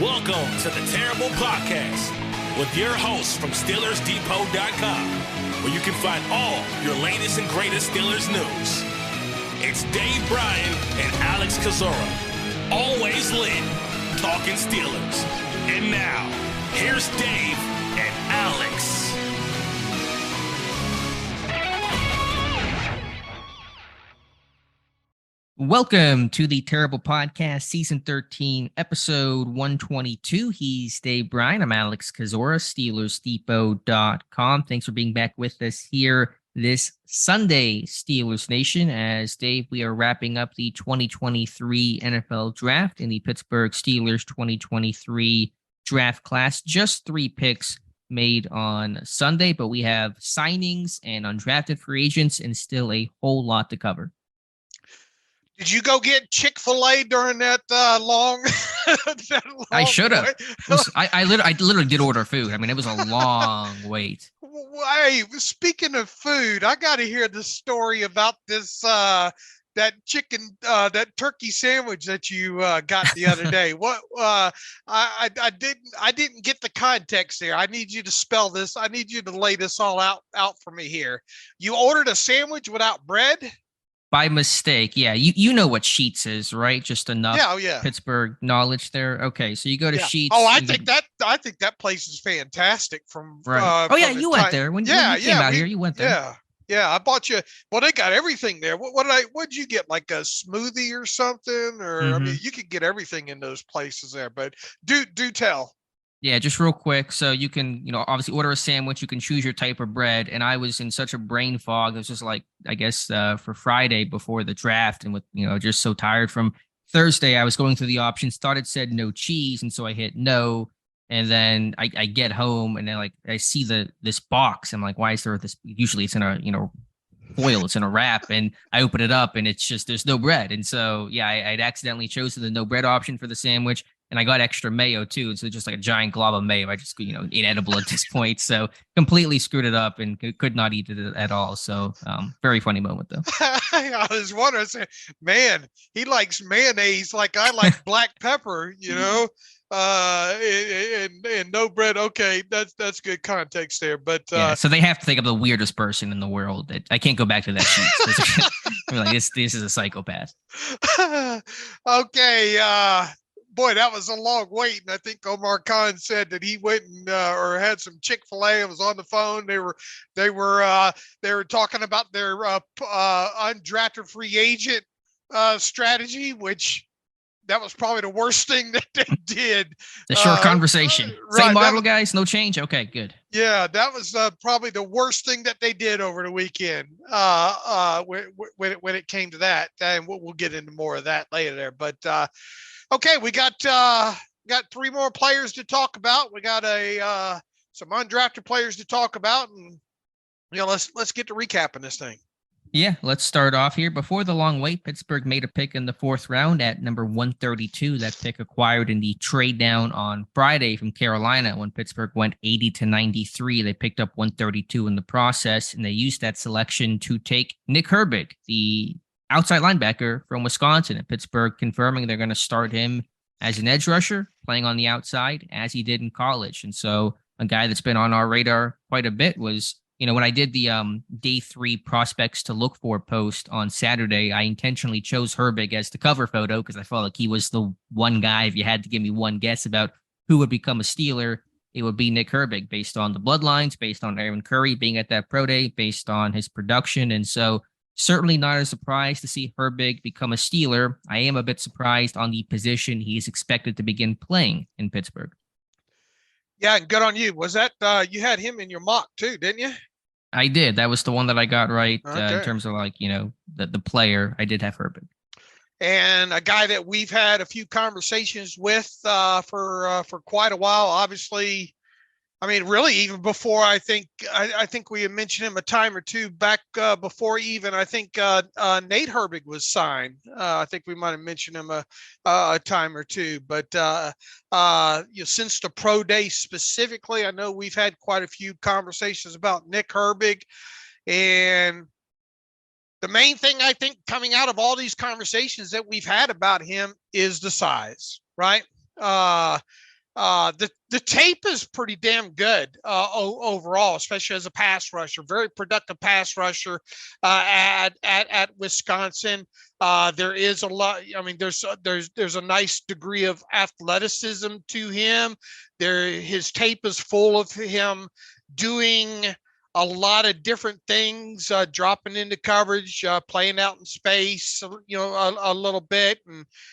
Welcome to the Terrible Podcast with your hosts from SteelersDepot.com, where you can find all your latest and greatest Steelers news. It's Dave Bryan and Alex Kozora, always lit, talking Steelers. And now, here's Dave and Alex. Welcome to the Terrible Podcast, Season 13, Episode 122. He's Dave Bryan. I'm Alex Kozora, SteelersDepot.com. Thanks for being back with us here this Sunday, Steelers Nation. As Dave, we are wrapping up the 2023 NFL Draft in the Pittsburgh Steelers 2023 draft class. Just 3 picks made on Sunday, but we have signings and undrafted free agents and still a whole lot to cover. Did you go get Chick-fil-A during that long? I should have. I literally did order food. I mean, it was a long wait. Hey, speaking of food, I got to hear the story about this that turkey sandwich that you got the other day. What? I didn't get the context there. I need you to spell this. I need you to lay this all out for me here. You ordered a sandwich without bread? By mistake, yeah. You know what Sheetz is, right? Just enough yeah. Pittsburgh knowledge there. Okay, so you go to Sheetz. Oh, I think that place is fantastic. Right. You went there when you came out here. You went there. Yeah. I bought you. Well, they got everything there. What'd you get? Like a smoothie or something? Or I mean, you could get everything in those places there. But do tell. Yeah, just real quick. So you can, obviously order a sandwich. You can choose your type of bread. And I was in such a brain fog. It was just like, I guess, for Friday before the draft, and with, just so tired from Thursday, I was going through the options, thought it said no cheese. And so I hit no. And then I get home and then I see this box. I'm like, why is there this? Usually it's in a, foil, it's in a wrap, and I open it up and it's just, there's no bread. And so, I'd accidentally chosen the no bread option for the sandwich. And I got extra mayo too. So just like a giant glob of mayo. I just, inedible at this point. So completely screwed it up and could not eat it at all. So very funny moment though. I was wondering, man, he likes mayonnaise like I like black pepper, and no bread. Okay, that's good context there. But so they have to think of the weirdest person in the world. I can't go back to that sheet. I'm like, this is a psychopath. Okay. Boy, that was a long wait, and I think Omar Khan said that he went and or had some Chick-fil-A. It was on the phone. They were talking about their undrafted free agent strategy, which that was probably the worst thing that they did. The short conversation. Right, same model, guys. No change. Okay, good. Yeah, that was probably the worst thing that they did over the weekend. When it came to that, and we'll get into more of that later there, but. Okay, we got 3 more players to talk about. We got some undrafted players to talk about, and let's get to recapping this thing. Yeah, let's start off here. Before the long wait, Pittsburgh made a pick in the 4th round at number 132. That pick acquired in the trade down on Friday from Carolina when Pittsburgh went 80 to 93. They picked up 132 in the process, and they used that selection to take Nick Herbig, the outside linebacker from Wisconsin, and Pittsburgh confirming they're going to start him as an edge rusher, playing on the outside as he did in college. And so a guy that's been on our radar quite a bit was, when I did the day 3 prospects to look for post on Saturday, I intentionally chose Herbig as the cover photo because I felt like he was the one guy. If you had to give me one guess about who would become a Steeler, it would be Nick Herbig, based on the bloodlines, based on Aaron Curry being at that pro day, based on his production. And so certainly not a surprise to see Herbig become a Steeler. I am a bit surprised on the position he is expected to begin playing in Pittsburgh. Yeah, good on you. Was that you had him in your mock too, didn't you? I did. That was the one that I got right in terms of the player. I did have Herbig. And a guy that we've had a few conversations with for quite a while. Obviously, I mean, really, even before I think we had mentioned him a time or two back before even I think Nate Herbig was signed. I think we might have mentioned him a time or two. But since the pro day specifically, I know we've had quite a few conversations about Nick Herbig, and the main thing I think coming out of all these conversations that we've had about him is the size, right? the tape is pretty damn good overall, especially as a pass rusher. Very productive pass rusher at Wisconsin. There is a lot. I mean, there's a nice degree of athleticism to him. His tape is full of him doing a lot of different things, dropping into coverage, playing out in space, a little bit,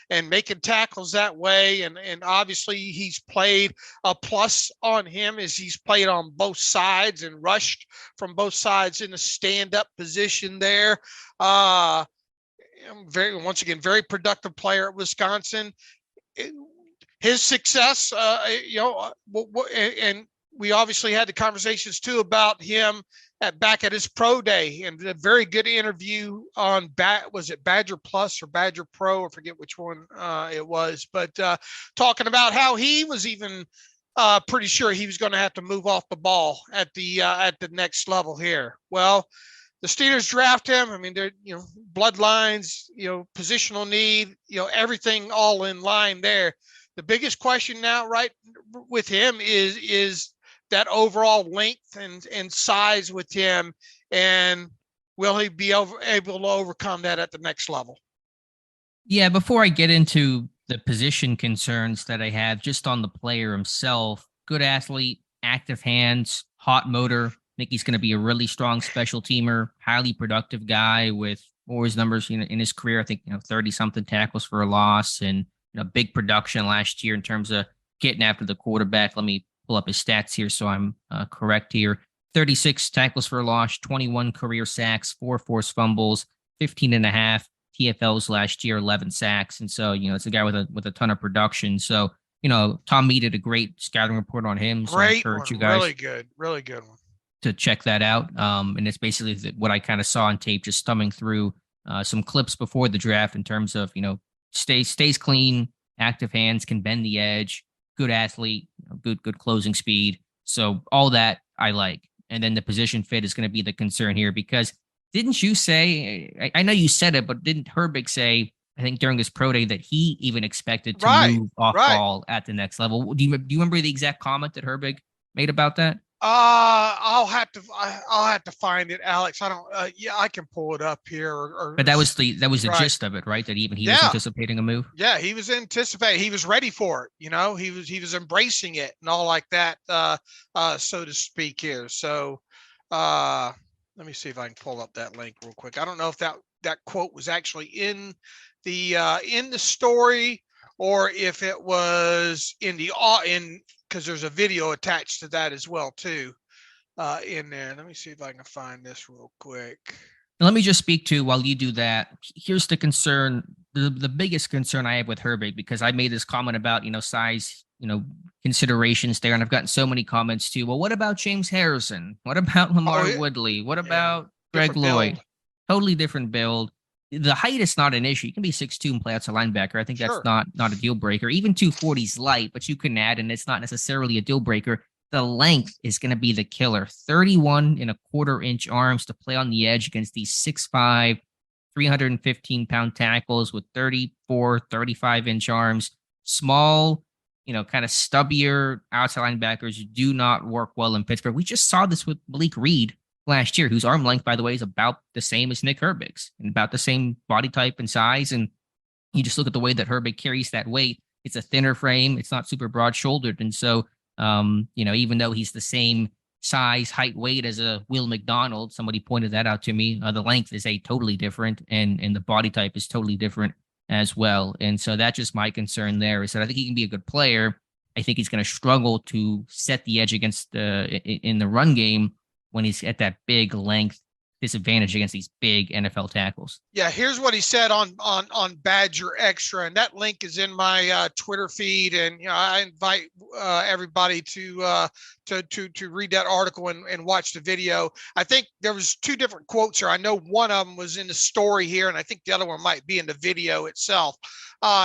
and making tackles that way. And obviously he's played. A plus on him is he's played on both sides and rushed from both sides in a stand-up position there. Once again, very productive player at Wisconsin. His success, and we obviously had the conversations too about him back at his pro day, and a very good interview on was it Badger Plus or Badger Pro? I forget which one it was, but talking about how he was even pretty sure he was going to have to move off the ball at the next level here. Well, the Steelers draft him. I mean, they're, bloodlines, positional need, everything all in line there. The biggest question now, right, with him is that overall length and size with him, and will he be able to overcome that at the next level? Yeah, before I get into the position concerns that I have just on the player himself, good athlete, active hands, hot motor. I think he's going to be a really strong special teamer, highly productive guy with all his numbers in his career. I think 30-something tackles for a loss, and big production last year in terms of getting after the quarterback. Let me pull up his stats here so I'm correct here. 36 tackles for a loss, 21 career sacks, 4 forced fumbles, 15.5 TFLs last year, 11 sacks. And so, it's a guy with a ton of production. So, Tom Mee did a great scouting report on him. So great, I encourage you guys really good one to check that out. And it's basically what I kind of saw on tape, just thumbing through some clips before the draft in terms of, stays clean, active hands, can bend the edge, good athlete, good closing speed. So all that I like. And then the position fit is going to be the concern here, because didn't you say, I know you said it, but didn't Herbig say, I think during his pro day, that he even expected to move off ball at the next level? Do you remember the exact comment that Herbig made about that? I'll have to find it, Alex. I don't. I can pull it up here. But that was the gist of it, right? That even he was anticipating a move. Yeah, he was anticipating. He was ready for it. He was embracing it and all like that, so to speak here. So, let me see if I can pull up that link real quick. I don't know if that quote was actually in the story, or if it was because there's a video attached to that as well too, in there. Let me see if I can find this real quick. Let me just speak to, while you do that, here's the concern, the biggest concern I have with Herbig, because I made this comment about, size, considerations there, and I've gotten so many comments too. Well, what about James Harrison? What about Lamar Woodley? What about Greg Lloyd? Build. Totally different build. The height is not an issue. You can be 6'2" and play outside linebacker. I think that's not a deal breaker. Even 240 is light, but you can add, and it's not necessarily a deal breaker. The length is going to be the killer. 31.25-inch arms to play on the edge against these 6'5", 315-pound tackles with 34, 35-inch arms. Small, kind of stubbier outside linebackers do not work well in Pittsburgh. We just saw this with Malik Reed last year, whose arm length, by the way, is about the same as Nick Herbig's and about the same body type and size. And you just look at the way that Herbig carries that weight. It's a thinner frame. It's not super broad shouldered. And so, even though he's the same size, height, weight as a Will McDonald, somebody pointed that out to me, the length is totally different, and the body type is totally different as well. And so that's just my concern there, is that I think he can be a good player. I think he's going to struggle to set the edge against in the run game when he's at that big length disadvantage against these big NFL tackles. Yeah, here's what he said on Badger Extra, and that link is in my Twitter feed. And I invite everybody to read that article and watch the video. I think there was 2 different quotes here. I know one of them was in the story here, and I think the other one might be in the video itself.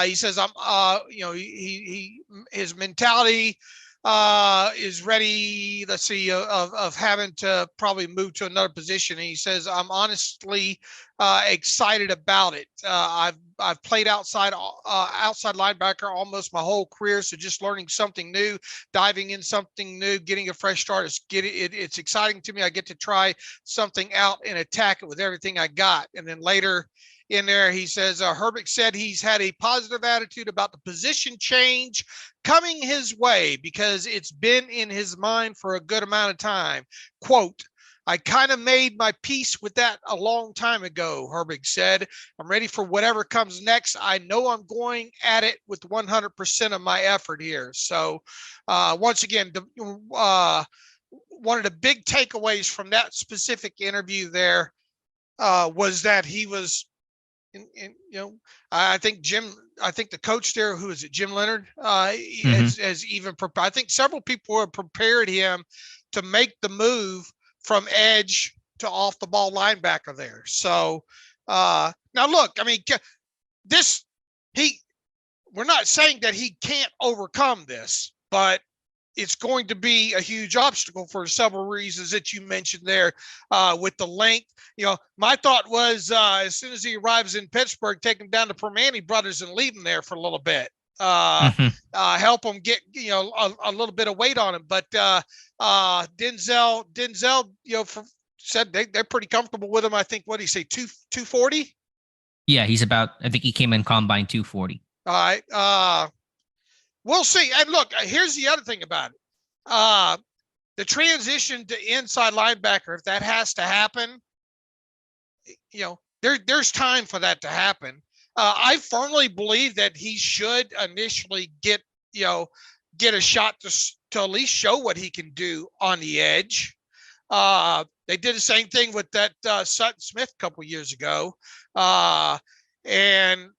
He says, his mentality is ready, let's see, of having to probably move to another position. And he says, I'm honestly excited about it. I've played outside linebacker almost my whole career. So just learning something new, diving in something new, getting a fresh start, it's exciting to me. I get to try something out and attack it with everything I got. And then later in there, he says, Herbig said he's had a positive attitude about the position change coming his way because it's been in his mind for a good amount of time. Quote, I kind of made my peace with that a long time ago, Herbig said. I'm ready for whatever comes next. I know I'm going at it with 100% of my effort here. So once again, one of the big takeaways from that specific interview there was that he was, I think the coach there, who is it, Jim Leonard, has even prepared. I think several people have prepared him to make the move from edge to off the ball linebacker there. So now look, I mean, we're not saying that he can't overcome this, but it's going to be a huge obstacle for several reasons that you mentioned there with the length. My thought was as soon as he arrives in Pittsburgh, take him down to Permane Brothers and leave him there for a little bit. Help him get a little bit of weight on him. But Denzel, said they're pretty comfortable with him. I think, what did he say, 240? Yeah, he's about, I think he came in combine 240. All right. We'll see. And look, here's the other thing about it. The transition to inside linebacker, if that has to happen, there's time for that to happen. I firmly believe that he should initially get a shot to at least show what he can do on the edge. They did the same thing with that Sutton Smith a couple years ago. And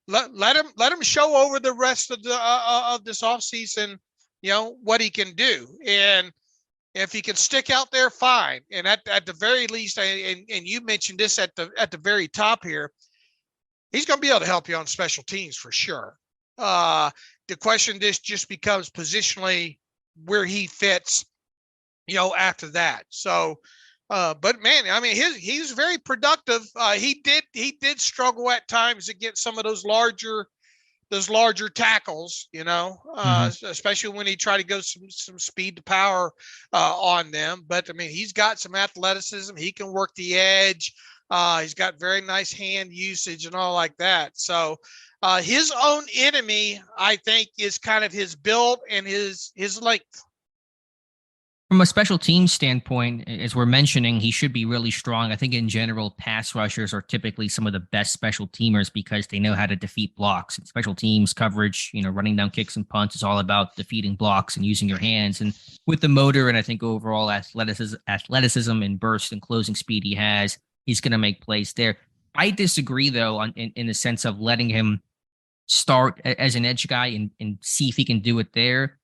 let him show over the rest of the of this offseason, what he can do. And if he can stick out there, fine. And at the very least, and you mentioned this at the very top here, he's going to be able to help you on special teams for sure. The question just becomes positionally where he fits, after that. So, but man, I mean, he's very productive. He did struggle at times against some of those larger tackles, especially when he tried to go some speed to power on them. But I mean, he's got some athleticism. He can work the edge. He's got very nice hand usage and all like that. So his own enemy, I think, is kind of his build and his length. From a special team standpoint, as we're mentioning, he should be really strong. I think in general, pass rushers are typically some of the best special teamers because they know how to defeat blocks. And special teams coverage, running down kicks and punts is all about defeating blocks and using your hands. And with the motor and I think overall athleticism and burst and closing speed he has, he's going to make plays there. I disagree, though, in the sense of letting him start as an edge guy and see if he can do it there.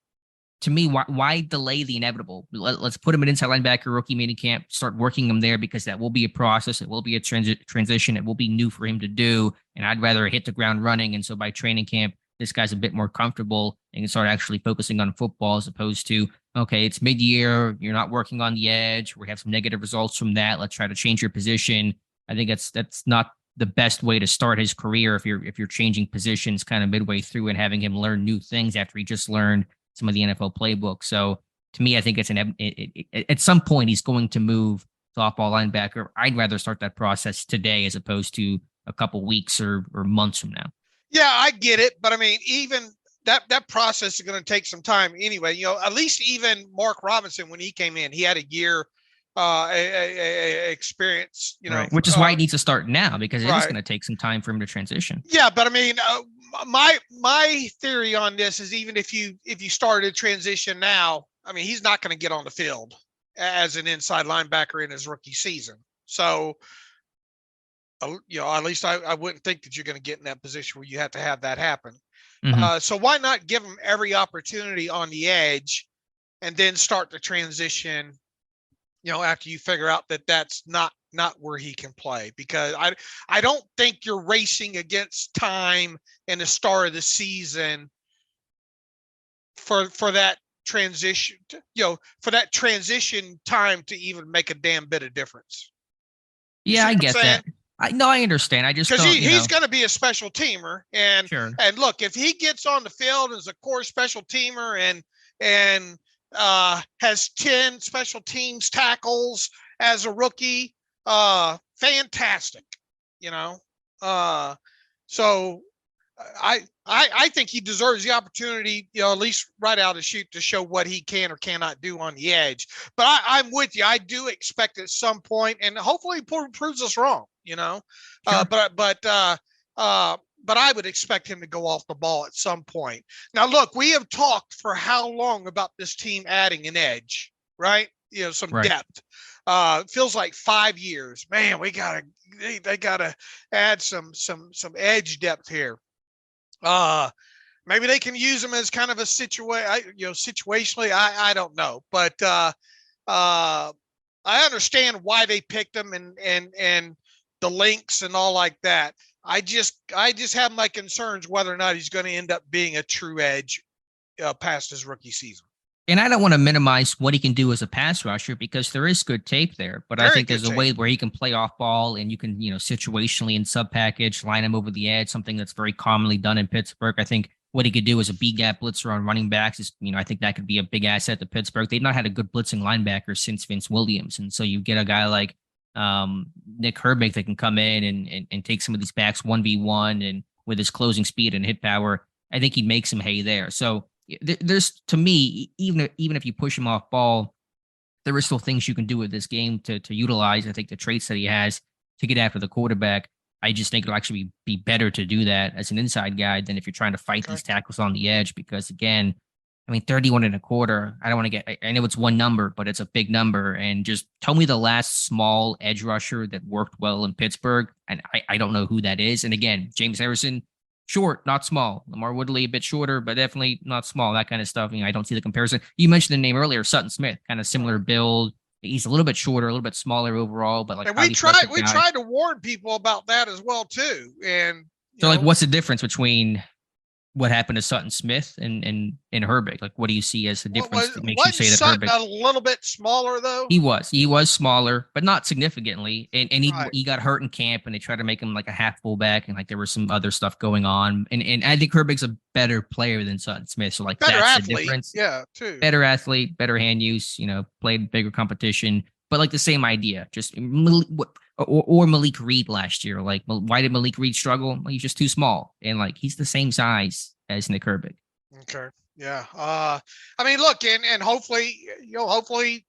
To me, why delay the inevitable? Let's put him in inside linebacker, rookie mini camp, start working him there because that will be a process. It will be a transition. It will be new for him to do. And I'd rather hit the ground running. And so by training camp, this guy's a bit more comfortable and can start actually focusing on football as opposed to, okay, it's mid-year, you're not working on the edge. We have some negative results from that. Let's try to change your position. I think that's not the best way to start his career if you're changing positions kind of midway through and having him learn new things after he just learned some of the NFL playbook. So to me, I think at some point he's going to move to off-ball linebacker. I'd rather start that process today as opposed to a couple weeks or months from now. Yeah, I get it. But I mean, even that process is going to take some time anyway. At least even Mark Robinson, when he came in, he had a year experience, right. Which is why he needs to start now because it is going to take some time for him to transition. Yeah, but I mean, my theory on this is even if you started transition now, I mean, he's not going to get on the field as an inside linebacker in his rookie season. So, at least I wouldn't think that you're going to get in that position where you have to have that happen. So why not give him every opportunity on the edge and then start the transition, after you figure out that that's not where he can play, because I don't think you're racing against time in the start of the season for that transition, for that transition time to even make a damn bit of difference. Yeah, I get that. I understand. I just because he's going to be a special teamer, and sure. And look, if he gets on the field as a core special teamer and has 10 special teams tackles as a rookie, fantastic, So I think he deserves the opportunity, at least right out of the chute, to show what he can or cannot do on the edge. But I'm with you. I do expect at some point, and hopefully he proves us wrong, Sure. But I would expect him to go off the ball at some point. Now, look, we have talked for how long about this team adding an edge, right? Some depth. It feels like 5 years. Man, they gotta add some edge depth here. Maybe they can use them as kind of a situationally. I don't know, but I understand why they picked them and the links and all like that. I just have my concerns whether or not he's going to end up being a true edge past his rookie season. And I don't want to minimize what he can do as a pass rusher because there is good tape there. But I think there's a way where he can play off ball and you can, situationally in sub package, line him over the edge, something that's very commonly done in Pittsburgh. I think what he could do as a B gap blitzer on running backs is, I think that could be a big asset to Pittsburgh. They've not had a good blitzing linebacker since Vince Williams. And so you get a guy like Nick Herbig that can come in and take some of these backs 1v1 and with his closing speed and hit power, I think he'd make some hay there. So there's, to me, even if you push him off ball, there are still things you can do with this game to utilize. I think the traits that he has to get after the quarterback. I just think it'll actually be better to do that as an inside guy than if you're trying to fight these tackles on the edge. Because again, 31 and a quarter. I don't want to I know it's one number, but it's a big number. And just tell me the last small edge rusher that worked well in Pittsburgh. And I don't know who that is. And again, James Harrison, short, not small. Lamar Woodley, a bit shorter, but definitely not small. That kind of stuff. I don't see the comparison. You mentioned the name earlier, Sutton Smith, kind of similar build. He's a little bit shorter, a little bit smaller overall, but and we tried to warn people about that as well too. And so, what's the difference between what happened to Sutton Smith and Herbig? What do you see as the difference that makes you say that Sutton Herbig a little bit smaller though? He was smaller, but not significantly. And he got hurt in camp, and they tried to make him like a half fullback, and there was some other stuff going on. And I think Herbig's a better player than Sutton Smith. So better that's athlete. The difference. Yeah, too. Better athlete, better hand use. Played bigger competition, but the same idea. Just or Malik Reed last year. Why did Malik Reed struggle? Well, he's just too small, and he's the same size as Nick Herbig. Okay. Yeah. Look, and hopefully,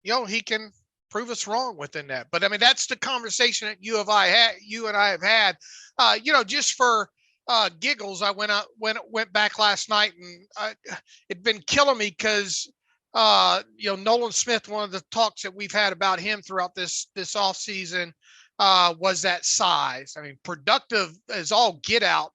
he can prove us wrong within that. But that's the conversation that you and I have had. Just for giggles, I went back last night, and it'd been killing me because Nolan Smith, one of the talks that we've had about him throughout this offseason was that size. Productive as all get out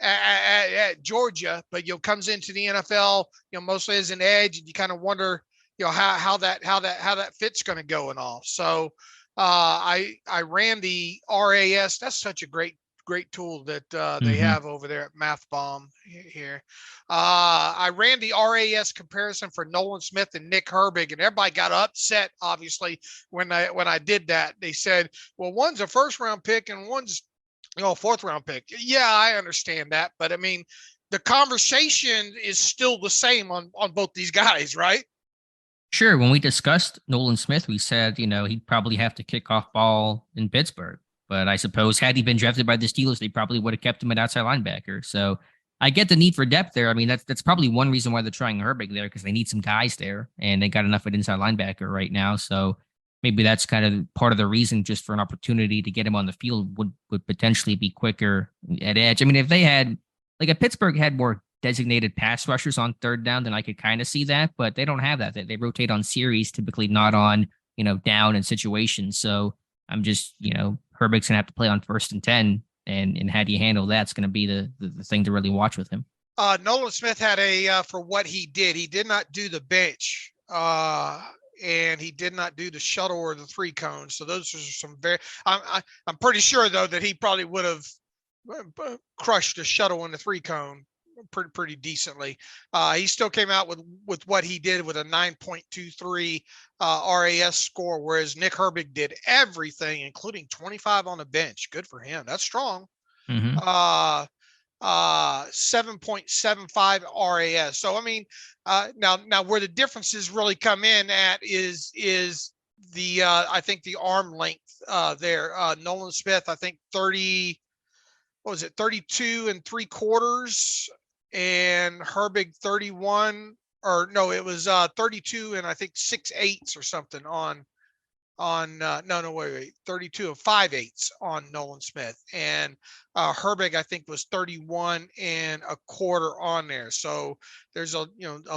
at Georgia, but comes into the NFL, mostly as an edge, and you kind of wonder, how that fit's going to go and all. So I ran the RAS. That's such a great tool that they have over there at MathBomb here. I ran the RAS comparison for Nolan Smith and Nick Herbig, and everybody got upset, obviously, when I did that. They said, well, one's a first round pick and one's fourth round pick. Yeah, I understand that. But the conversation is still the same on both these guys, right? Sure. When we discussed Nolan Smith, we said, he'd probably have to kick off ball in Pittsburgh. But I suppose had he been drafted by the Steelers, they probably would have kept him at outside linebacker. So I get the need for depth there. That's probably one reason why they're trying Herbig there, because they need some guys there, and they got enough at inside linebacker right now. So maybe that's kind of part of the reason, just for an opportunity to get him on the field would potentially be quicker at edge. If they had, if Pittsburgh had more designated pass rushers on third down, then I could kind of see that, but they don't have that. They rotate on series, typically not on, down and situations. So I'm just, Herbig's going to have to play on 1st and 10, and how do you handle that? It's going to be the thing to really watch with him. Nolan Smith had for what he did not do the bench, and he did not do the shuttle or the 3 cones. So those are some I'm pretty sure though that he probably would have crushed the shuttle and the 3 cone pretty decently. He still came out with what he did with a 9.23 RAS score, whereas Nick Herbig did everything, including 25 on the bench. Good for him. That's strong. 7.75 RAS. So I mean, now where the differences really come in at is the I think the arm length there. Nolan Smith, I think 32 and 3/4, and Herbig 31, or no, it was 32 and I think 6/8 or something on 32 and 5/8 on Nolan Smith, and Herbig I think was 31 and 1/4 on there. So there's a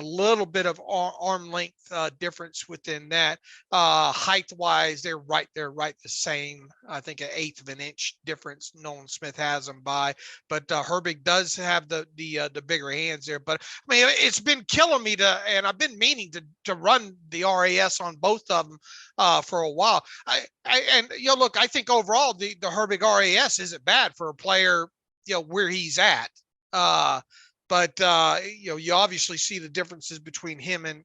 little bit of arm length difference within that. Height wise, they're right the same. I think an 1/8 of an inch difference Nolan Smith has them by, but Herbig does have the bigger hands there. But I mean, it's been killing me and I've been meaning to run the RAS on both of them for a while. Look, I think overall the Herbig RAS isn't bad for a player, where he's at. But you obviously see the differences between him and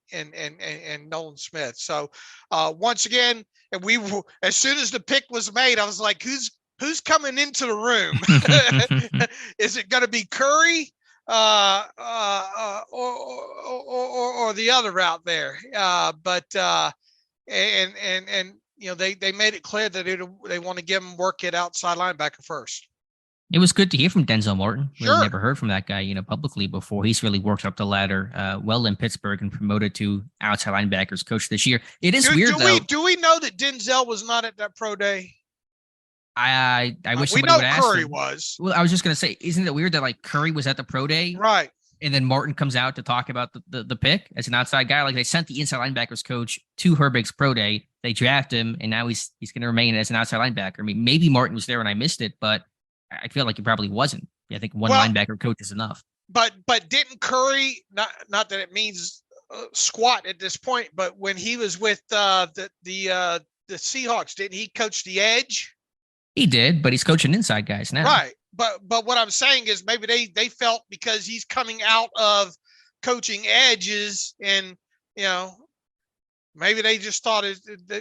Nolan Smith. So once again, and as soon as the pick was made, I was like, who's coming into the room? Is it going to be Curry or the other route there? They made it clear that they want to give him work at outside linebacker first. It was good to hear from Denzel Martin. Sure. Really never heard from that guy, publicly before. He's really worked up the ladder well in Pittsburgh and promoted to outside linebackers coach this year. It is weird, though. Do we know that Denzel was not at that pro day? I wish somebody would ask. Curry was. Well, I was just going to say, isn't it weird that like Curry was at the pro day? Right. And then Martin comes out to talk about the pick as an outside guy. Like they sent the inside linebackers coach to Herbig's pro day. They draft him, and now he's going to remain as an outside linebacker. I mean, maybe Martin was there and I missed it, but I feel like he probably wasn't. I think one linebacker coach is enough. But didn't Curry, not that it means squat at this point, but when he was with the Seahawks, didn't he coach the edge? He did, but he's coaching inside guys now. Right. But what I'm saying is maybe they felt because he's coming out of coaching edges, and maybe they just thought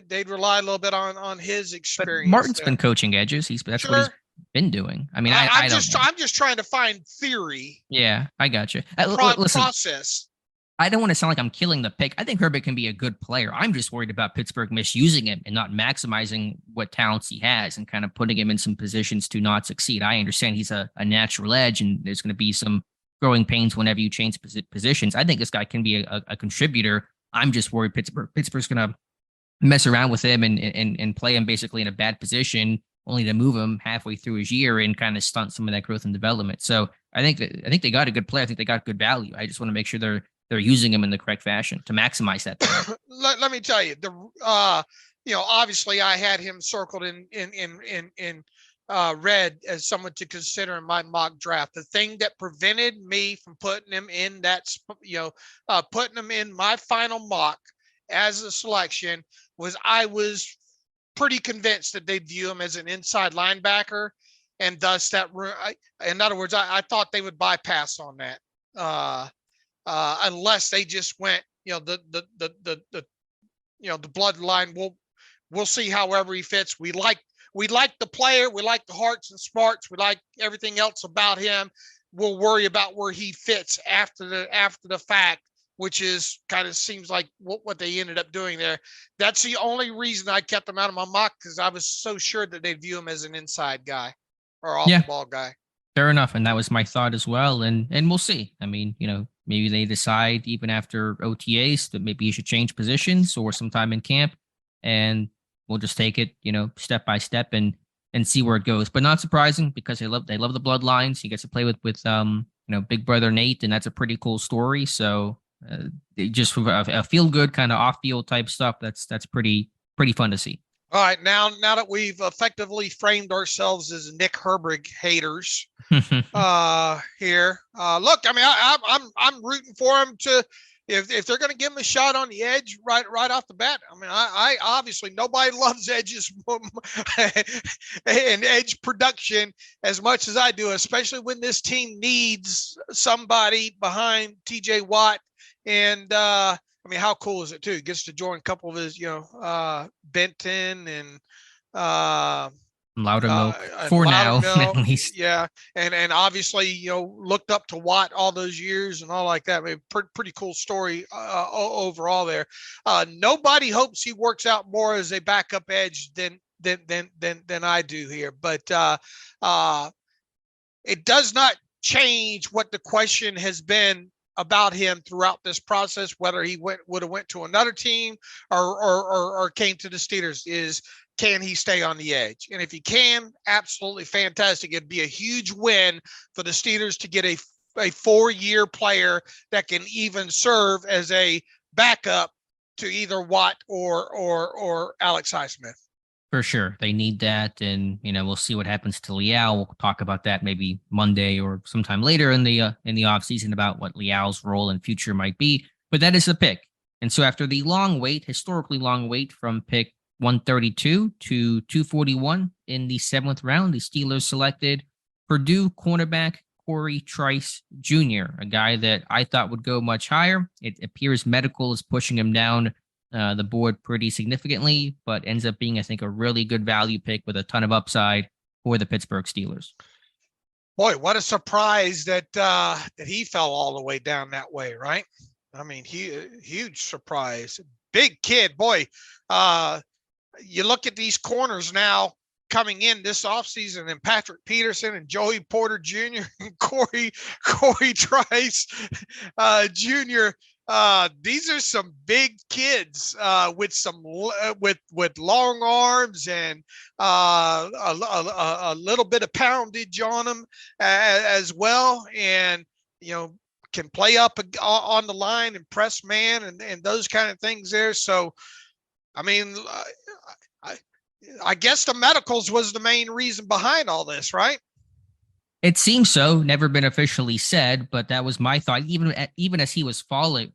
they'd rely a little bit on his experience. But Martin's been coaching edges. That's sure. what he's been doing. I mean, I'm just trying to find theory. Yeah, I got you. Listen, process. I don't want to sound like I'm killing the pick. I think Herbig can be a good player. I'm just worried about Pittsburgh misusing him and not maximizing what talents he has and kind of putting him in some positions to not succeed. I understand he's a natural edge, and there's going to be some growing pains whenever you change positions. I think this guy can be a contributor. I'm just worried Pittsburgh's going to mess around with him and play him basically in a bad position, only to move him halfway through his year and kind of stunt some of that growth and development. So I think they got a good player. I think they got good value. I just want to make sure they're using him in the correct fashion to maximize that. Let me tell you, obviously I had him circled in red as someone to consider in my mock draft. The thing that prevented me from putting him in putting him in my final mock as a selection was I was pretty convinced that they'd view him as an inside linebacker, and thus in other words, I thought they would bypass on that. Unless they just went, the bloodline. We'll see however he fits. We like the player. We like the hearts and smarts. We like everything else about him. We'll worry about where he fits after the fact, which is kind of seems like what they ended up doing there. That's the only reason I kept him out of my mock, because I was so sure that they'd view him as an inside guy or off the ball guy. Fair enough. And that was my thought as well. And we'll see. I mean, maybe they decide even after OTAs that maybe you should change positions or sometime in camp, and we'll just take it, step by step and see where it goes. But not surprising, because they love the bloodlines. He gets to play with big brother Nate, and that's a pretty cool story. So just a feel good kind of off field type stuff. That's pretty fun to see. All right, now that we've effectively framed ourselves as Nick Herbig haters here, look, I mean, I'm rooting for him to if they're going to give him a shot on the edge right off the bat, I mean, I obviously nobody loves edges and edge production as much as I do, especially when this team needs somebody behind TJ Watt. And I mean, how cool is it too? He gets to join a couple of his, Benton and Loudermilk for now, at least. Yeah, and obviously, looked up to Watt all those years and all like that. I mean, pretty cool story overall there. Nobody hopes he works out more as a backup edge than I do here, but it does not change what the question has been about him throughout this process, whether he would have went to another team or came to the Steelers, is can he stay on the edge? And if he can, absolutely fantastic. It'd be a huge win for the Steelers to get a 4-year player that can even serve as a backup to either Watt or Alex Highsmith. For sure. They need that. And, we'll see what happens to Leal. We'll talk about that maybe Monday or sometime later in the offseason about what Leal's role and future might be. But that is the pick. And so after the historically long wait from pick 132 to 241 in the 7th round, the Steelers selected Purdue cornerback Cory Trice Jr., a guy that I thought would go much higher. It appears medical is pushing him down the board pretty significantly, but ends up being, I think, a really good value pick with a ton of upside for the Pittsburgh Steelers. Boy, what a surprise that he fell all the way down that way, right? I mean, huge surprise. Big kid, boy. You look at these corners now coming in this offseason, and Patrick Peterson and Joey Porter Jr. and Cory Trice Jr. These are some big kids with some with long arms and a little bit of poundage on them as well, and can play up on the line and press man and those kind of things there. So, I mean, I guess the medicals was the main reason behind all this, right? It seems so. Never been officially said, but that was my thought. Even as he was falling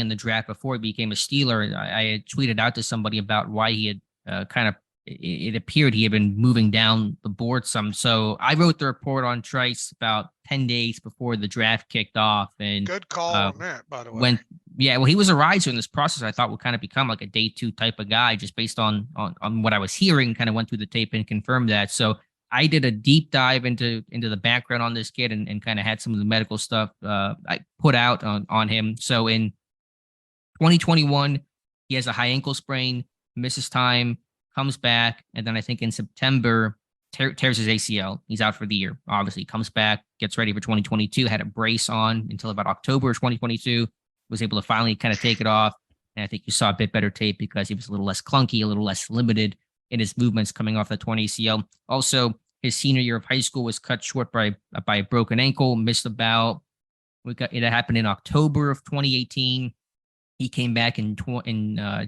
in the draft before he became a Steeler, I had tweeted out to somebody about why he had it appeared he had been moving down the board some. So I wrote the report on Trice about 10 days before the draft kicked off. And good call on that, by the way. He was a riser in this process. I thought would kind of become like a day 2 type of guy, just based on what I was hearing. Kind of went through the tape and confirmed that. So I did a deep dive into the background on this kid and kind of had some of the medical stuff I put out on him. So in 2021, he has a high ankle sprain, misses time, comes back, and then I think in September tears his ACL. He's out for the year. Obviously, comes back, gets ready for 2022. Had a brace on until about October 2022. Was able to finally kind of take it off. And I think you saw a bit better tape because he was a little less clunky, a little less limited in his movements coming off the torn ACL. Also, his senior year of high school was cut short by a broken ankle, missed about, it happened in October of 2018. He came back in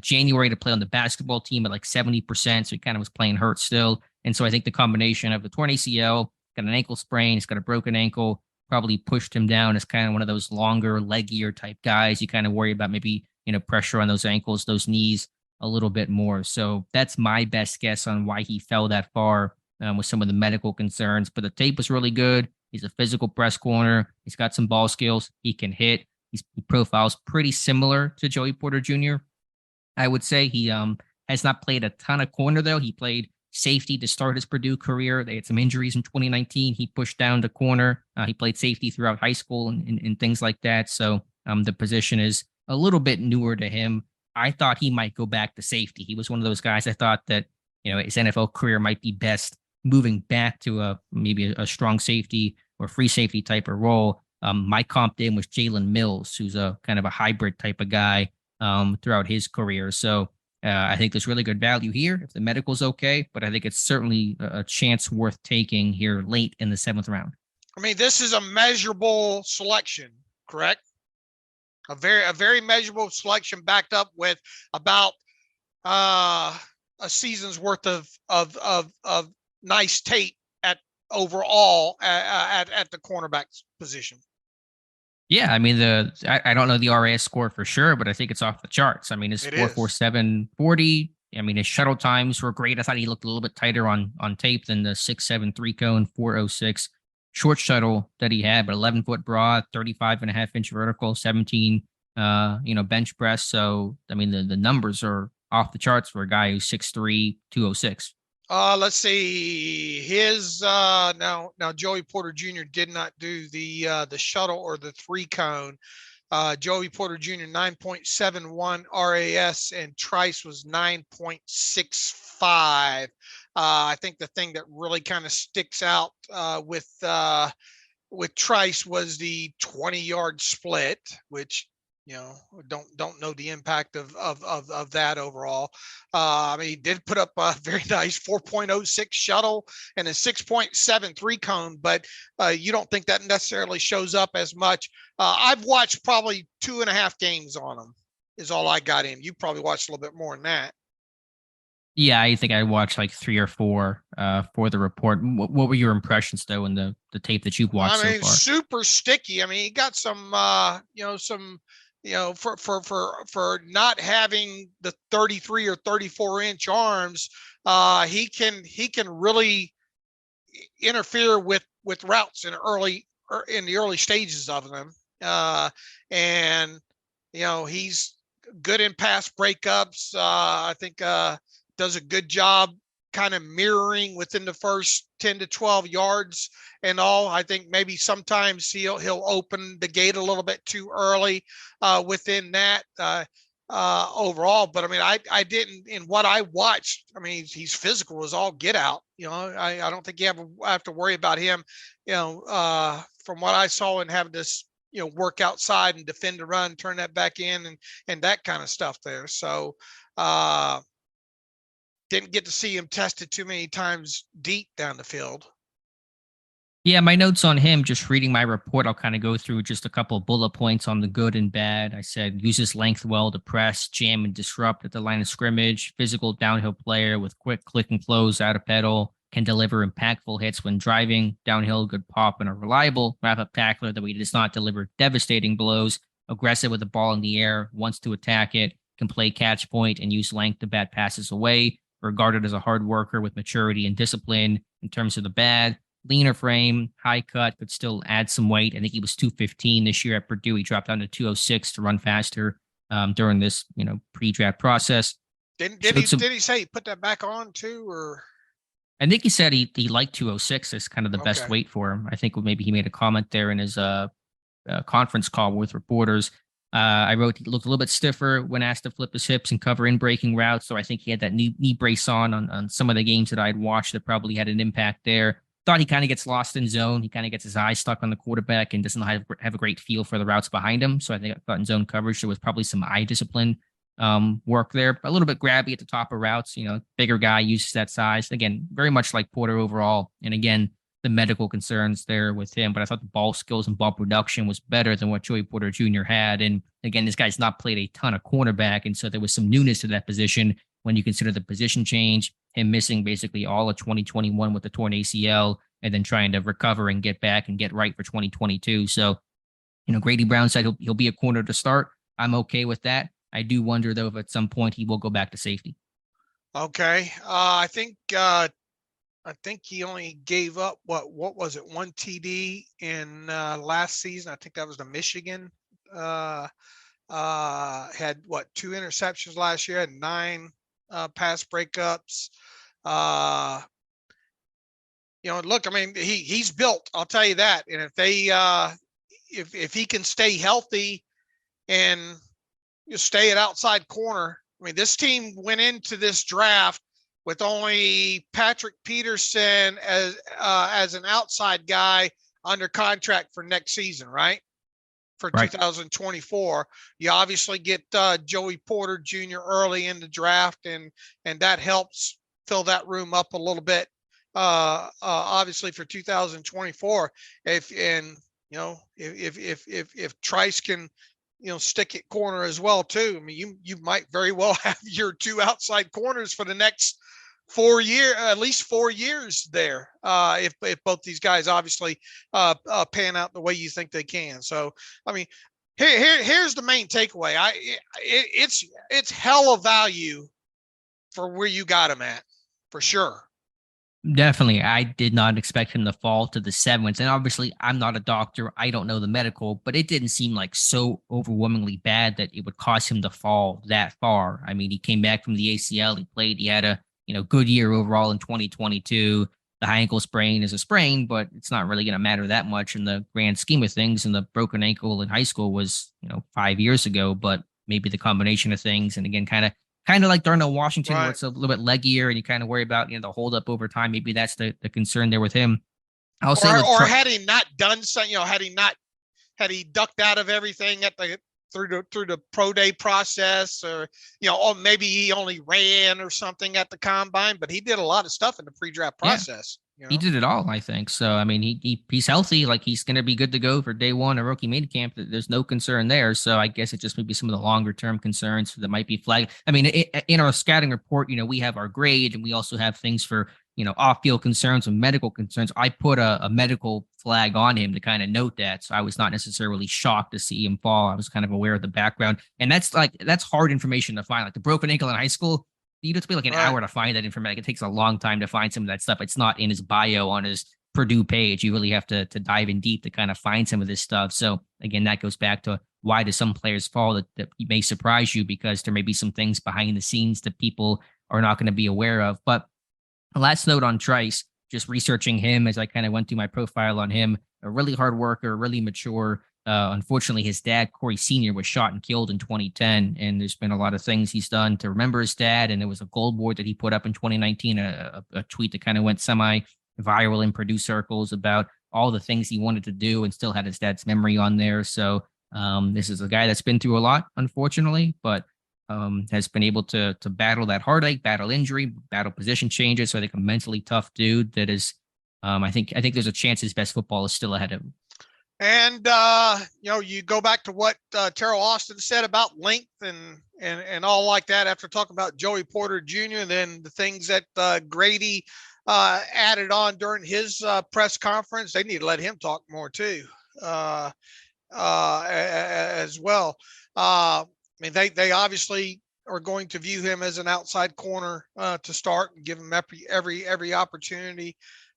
January to play on the basketball team at like 70%. So he kind of was playing hurt still. And so I think the combination of the torn ACL, got an ankle sprain, he's got a broken ankle, probably pushed him down as kind of one of those longer, leggier type guys. You kind of worry about maybe, pressure on those ankles, those knees a little bit more. So that's my best guess on why he fell that far with some of the medical concerns. But the tape was really good. He's a physical press corner. He's got some ball skills. He can hit. He profiles pretty similar to Joey Porter Jr. I would say he has not played a ton of corner, though. He played safety to start his Purdue career. They had some injuries in 2019. He pushed down to corner. He played safety throughout high school and things like that. So the position is a little bit newer to him. I thought he might go back to safety. He was one of those guys I thought that, his NFL career might be best moving back to maybe a strong safety or free safety type of role. My comp to him was Jalen Mills, who's a kind of a hybrid type of guy throughout his career. So I think there's really good value here if the medical's okay, but I think it's certainly a chance worth taking here late in the 7th round. I mean, this is a measurable selection, correct? A very measurable selection backed up with about a season's worth of nice tape overall at the cornerback position. Yeah, I mean I don't know the RAS score for sure, but I think it's off the charts. I mean, his It 4.4740. I mean, his shuttle times were great. I thought he looked a little bit tighter on tape than the 6.73 cone 4.06 short shuttle that he had, but 11-foot broad, 35.5-inch vertical, 17 bench press. So I mean the numbers are off the charts for a guy who's 6'3", 206. Let's see. His now Joey Porter Jr. did not do the shuttle or the 3 cone. Joey Porter Jr. 9.71 RAS and Trice was 9.65. I think the thing that really kind of sticks out with Trice was the 20-yard split, which don't know the impact of that overall. I mean, he did put up a very nice 4.06 shuttle and a 6.73 cone, but you don't think that necessarily shows up as much. I've watched probably 2.5 games on him is all I got in. You probably watched a little bit more than that. Yeah, I think I watched like 3 or 4 for the report. What were your impressions though in the tape that you've watched so far? Super sticky. I mean, he got some for not having the 33 or 34-inch arms, he can really interfere with routes in the early stages of them. And he's good in pass breakups. I think does a good job kind of mirroring within the first 10 to 12 yards and all. I think maybe sometimes he'll open the gate a little bit too early within that overall. But I mean, I didn't, in what I watched, I mean, he's physical as all get out. I don't think you have to worry about him, from what I saw and have this, work outside and defend the run, turn that back in and that kind of stuff there. So, didn't get to see him tested too many times deep down the field. Yeah, my notes on him, just reading my report, I'll kind of go through just a couple of bullet points on the good and bad. I said, uses length well to press, jam, and disrupt at the line of scrimmage. Physical downhill player with quick click and close out of pedal. Can deliver impactful hits when driving. Downhill, good pop, and a reliable wrap-up tackler that he does not deliver devastating blows. Aggressive with the ball in the air, wants to attack it. Can play catch point and use length to bat passes away. Regarded as a hard worker with maturity and discipline. In terms of the bad, leaner frame, high cut, could still add some weight. I think he was 215 this year at Purdue. He dropped down to 206 to run faster during this, pre-draft process. Did he say he put that back on too, or? I think he said he liked 206 as kind of the best weight for him. I think maybe he made a comment there in his conference call with reporters. I wrote he looked a little bit stiffer when asked to flip his hips and cover in breaking routes. So I think he had that knee brace on some of the games that I'd watched that probably had an impact there. Thought he kind of gets lost in zone. He kind of gets his eyes stuck on the quarterback and doesn't have a great feel for the routes behind him. So I thought in zone coverage, there was probably some eye discipline work there. A little bit grabby at the top of routes. Bigger guy, uses that size. Again, very much like Porter overall. And again, the medical concerns there with him, but I thought the ball skills and ball production was better than what Joey Porter Jr. had. And again, this guy's not played a ton of cornerback, and so there was some newness to that position when you consider the position change, him missing basically all of 2021 with the torn ACL, and then trying to recover and get back and get right for 2022. So, Grady Brown said he'll be a corner to start. I'm okay with that. I do wonder, though, if at some point he will go back to safety. Okay. I think he only gave up what was it, 1 TD in last season. I think that was the Michigan. Had 2 interceptions last year, had 9 pass breakups. Look, I mean, he's built. I'll tell you that. And if they if he can stay healthy and stay at outside corner, I mean, this team went into this draft with only Patrick Peterson as an outside guy under contract for next season, right? For 2024. You obviously get Joey Porter Jr. early in the draft, and that helps fill that room up a little bit. Obviously for 2024, if Trice can stick at corner as well too. I mean, you might very well have your 2 outside corners for the next at least 4 years there. If both these guys obviously pan out the way you think they can. So, I mean, here's the main takeaway. It's hella value for where you got him at, for sure. Definitely. I did not expect him to fall to the 7s. And obviously, I'm not a doctor. I don't know the medical, but it didn't seem like so overwhelmingly bad that it would cause him to fall that far. I mean, he came back from the ACL. He played. He had a good year overall in 2022. The high ankle sprain is a sprain, but it's not really going to matter that much in the grand scheme of things. And the broken ankle in high school was, 5 years ago, but maybe the combination of things. And again, kind of like Darnell Washington, right, where it's a little bit leggier and you kind of worry about, the hold up over time. Maybe that's the concern there with him. Had he not done something, had he ducked out of everything through the pro day process, or maybe he only ran or something at the combine, but he did a lot of stuff in the pre-draft process. Yeah. He did it all, I think. So I mean, he's healthy, like he's going to be good to go for day one of rookie minicamp. There's no concern there. So I guess it just may be some of the longer term concerns that might be flagged. I mean, in our scouting report, we have our grade, and we also have things for off-field concerns and medical concerns. I put a medical flag on him to kind of note that. So I was not necessarily shocked to see him fall. I was kind of aware of the background. And that's hard information to find. Like the broken ankle in high school, you'd have to be like an hour to find that information. It takes a long time to find some of that stuff. It's not in his bio on his Purdue page. You really have to dive in deep to kind of find some of this stuff. So again, that goes back to why do some players fall that may surprise you, because there may be some things behind the scenes that people are not going to be aware of. But last note on Trice, just researching him as I kind of went through my profile on him, a really hard worker, really mature. Unfortunately, his dad, Cory Sr., was shot and killed in 2010. And there's been a lot of things he's done to remember his dad. And there was a goal board that he put up in 2019, a tweet that kind of went semi-viral in Purdue circles about all the things he wanted to do and still had his dad's memory on there. So this is a guy that's been through a lot, unfortunately, but has been able to battle that heartache, battle injury, battle position changes. So I think a mentally tough dude that is, I think there's a chance his best football is still ahead of him. And, you go back to what Terrell Austin said about length and all like that after talking about Joey Porter Jr. And then the things that Grady added on during his press conference. They need to let him talk more too, as well. I mean, they obviously are going to view him as an outside corner to start and give him every opportunity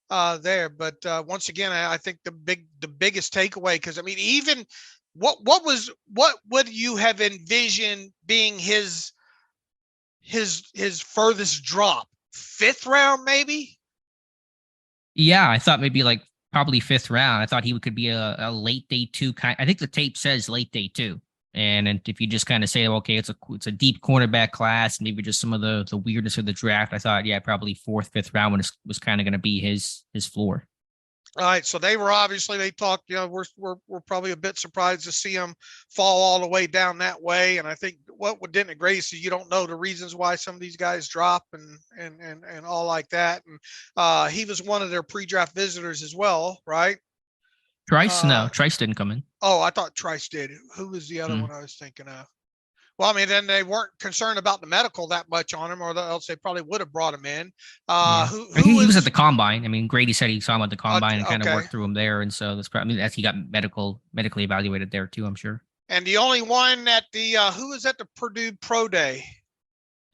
there. But once again, I think the biggest takeaway, because I mean, even what would you have envisioned being his furthest drop? 5th round, maybe? Yeah, I thought maybe like probably 5th round. I thought he could be a late day 2 kind. I think the tape says late day 2. And if you just kind of say, okay, it's a deep cornerback class, maybe just some of the weirdness of the draft, I thought, yeah, probably 4th, 5th round was kind of going to be his floor. All right, so they talked. We're probably a bit surprised to see him fall all the way down that way. And I think what didn't agree is you don't know the reasons why some of these guys drop and all like that. And he was one of their pre-draft visitors as well, right? Trice? No, Trice didn't come in. Oh, I thought Trice did. Who was the other one I was thinking of? Well, I mean, then they weren't concerned about the medical that much on him, or else they probably would have brought him in. He was at the combine. I mean, Grady said he saw him at the combine and kind of worked through him there, and so that's probably he got medically evaluated there too, I'm sure. And the only one at the who was at the Purdue Pro Day?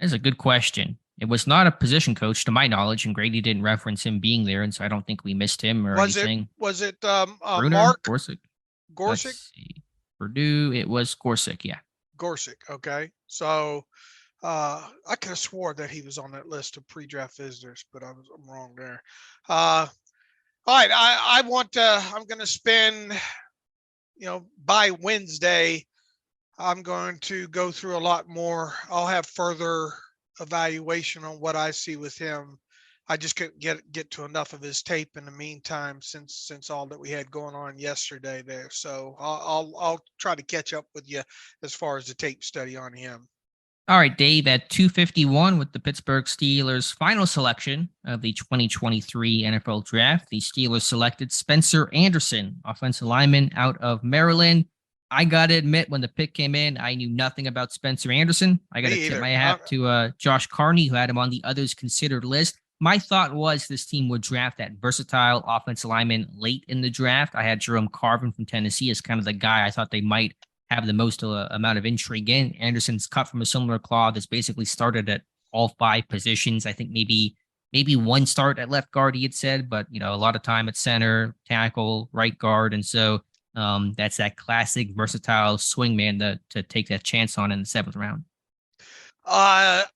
That's a good question. It was not a position coach, to my knowledge, and Grady didn't reference him being there, and so I don't think we missed him or anything. Was it Bruner, Mark Gorsuch? Gorsuch? Purdue, it was Gorsuch, yeah. Gorsuch, okay. So I could have swore that he was on that list of pre-draft visitors, but I'm wrong there. All right, I'm going to spend, by Wednesday, I'm going to go through a lot more. I'll have further evaluation on what I see with him. I just couldn't get to enough of his tape in the meantime since all that we had going on yesterday there. So I'll try to catch up with you as far as the tape study on him. All right, Dave, at 251 with the Pittsburgh Steelers' final selection of the 2023 NFL Draft, the Steelers selected Spencer Anderson, offensive lineman out of Maryland. I got to admit, when the pick came in, I knew nothing about Spencer Anderson. I got to tip my hat to Josh Carney, who had him on the others considered list. My thought was this team would draft that versatile offensive lineman late in the draft. I had Jerome Carvin from Tennessee as kind of the guy I thought they might have the most amount of intrigue in. Anderson's cut from a similar cloth, that's basically started at all 5 positions. I think maybe one start at left guard, he had said, but a lot of time at center, tackle, right guard. And so that's that classic versatile swingman to take that chance on in the 7th round.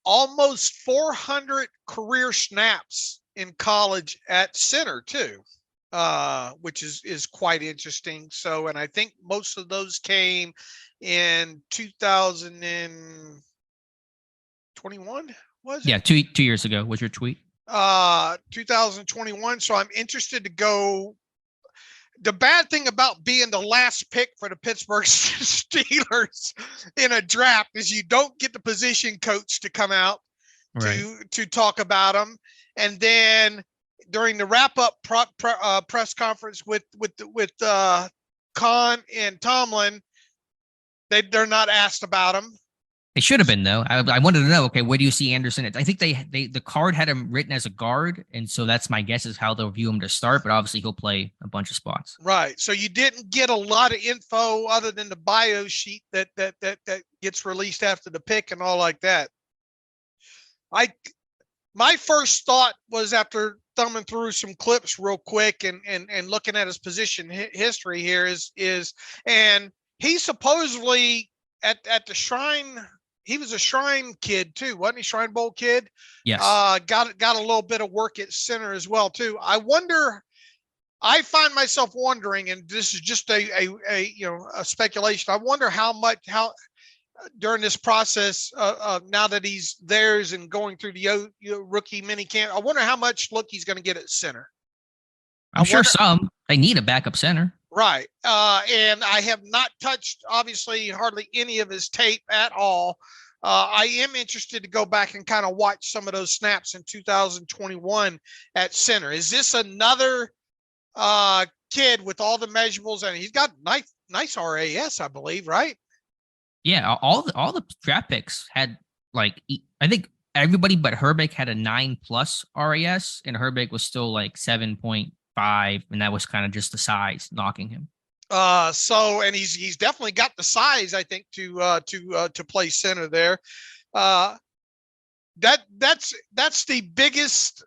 Almost 400 career snaps in college at center too, which is quite interesting. So, and I think most of those came in 2021, was it? Yeah, two years ago was your tweet. 2021. So I'm interested to go. The bad thing about being the last pick for the Pittsburgh Steelers in a draft is you don't get the position coach to come out to talk about them. And then during the wrap-up press conference with Khan and Tomlin, they're not asked about him. It should have been, though. I wanted to know, okay, where do you see Anderson? I think the card had him written as a guard, and so that's my guess is how they'll view him to start, but obviously he'll play a bunch of spots. Right. So you didn't get a lot of info other than the bio sheet that gets released after the pick and all like that. My first thought was, after thumbing through some clips real quick and looking at his position history here, is and he supposedly at the Shrine. He was a Shrine kid too, wasn't he? Shrine Bowl kid. Yes. Got a little bit of work at center as well too. I find myself wondering, and this is just a speculation. I wonder how during this process, now that he's theirs and going through the rookie mini camp, I wonder how much look he's going to get at center. I'm sure some. They need a backup center. Right. And I have not touched, obviously, hardly any of his tape at all. I am interested to go back and kind of watch some of those snaps in 2021 at center. Is this another kid with all the measurables? And he's got nice RAS, I believe, right? Yeah, all the draft picks had, like, I think everybody but Herbig had a 9+ RAS, and Herbig was still like 7.5, and that was kind of just the size knocking him. So, and he's definitely got the size, I think, to play center there. That's the biggest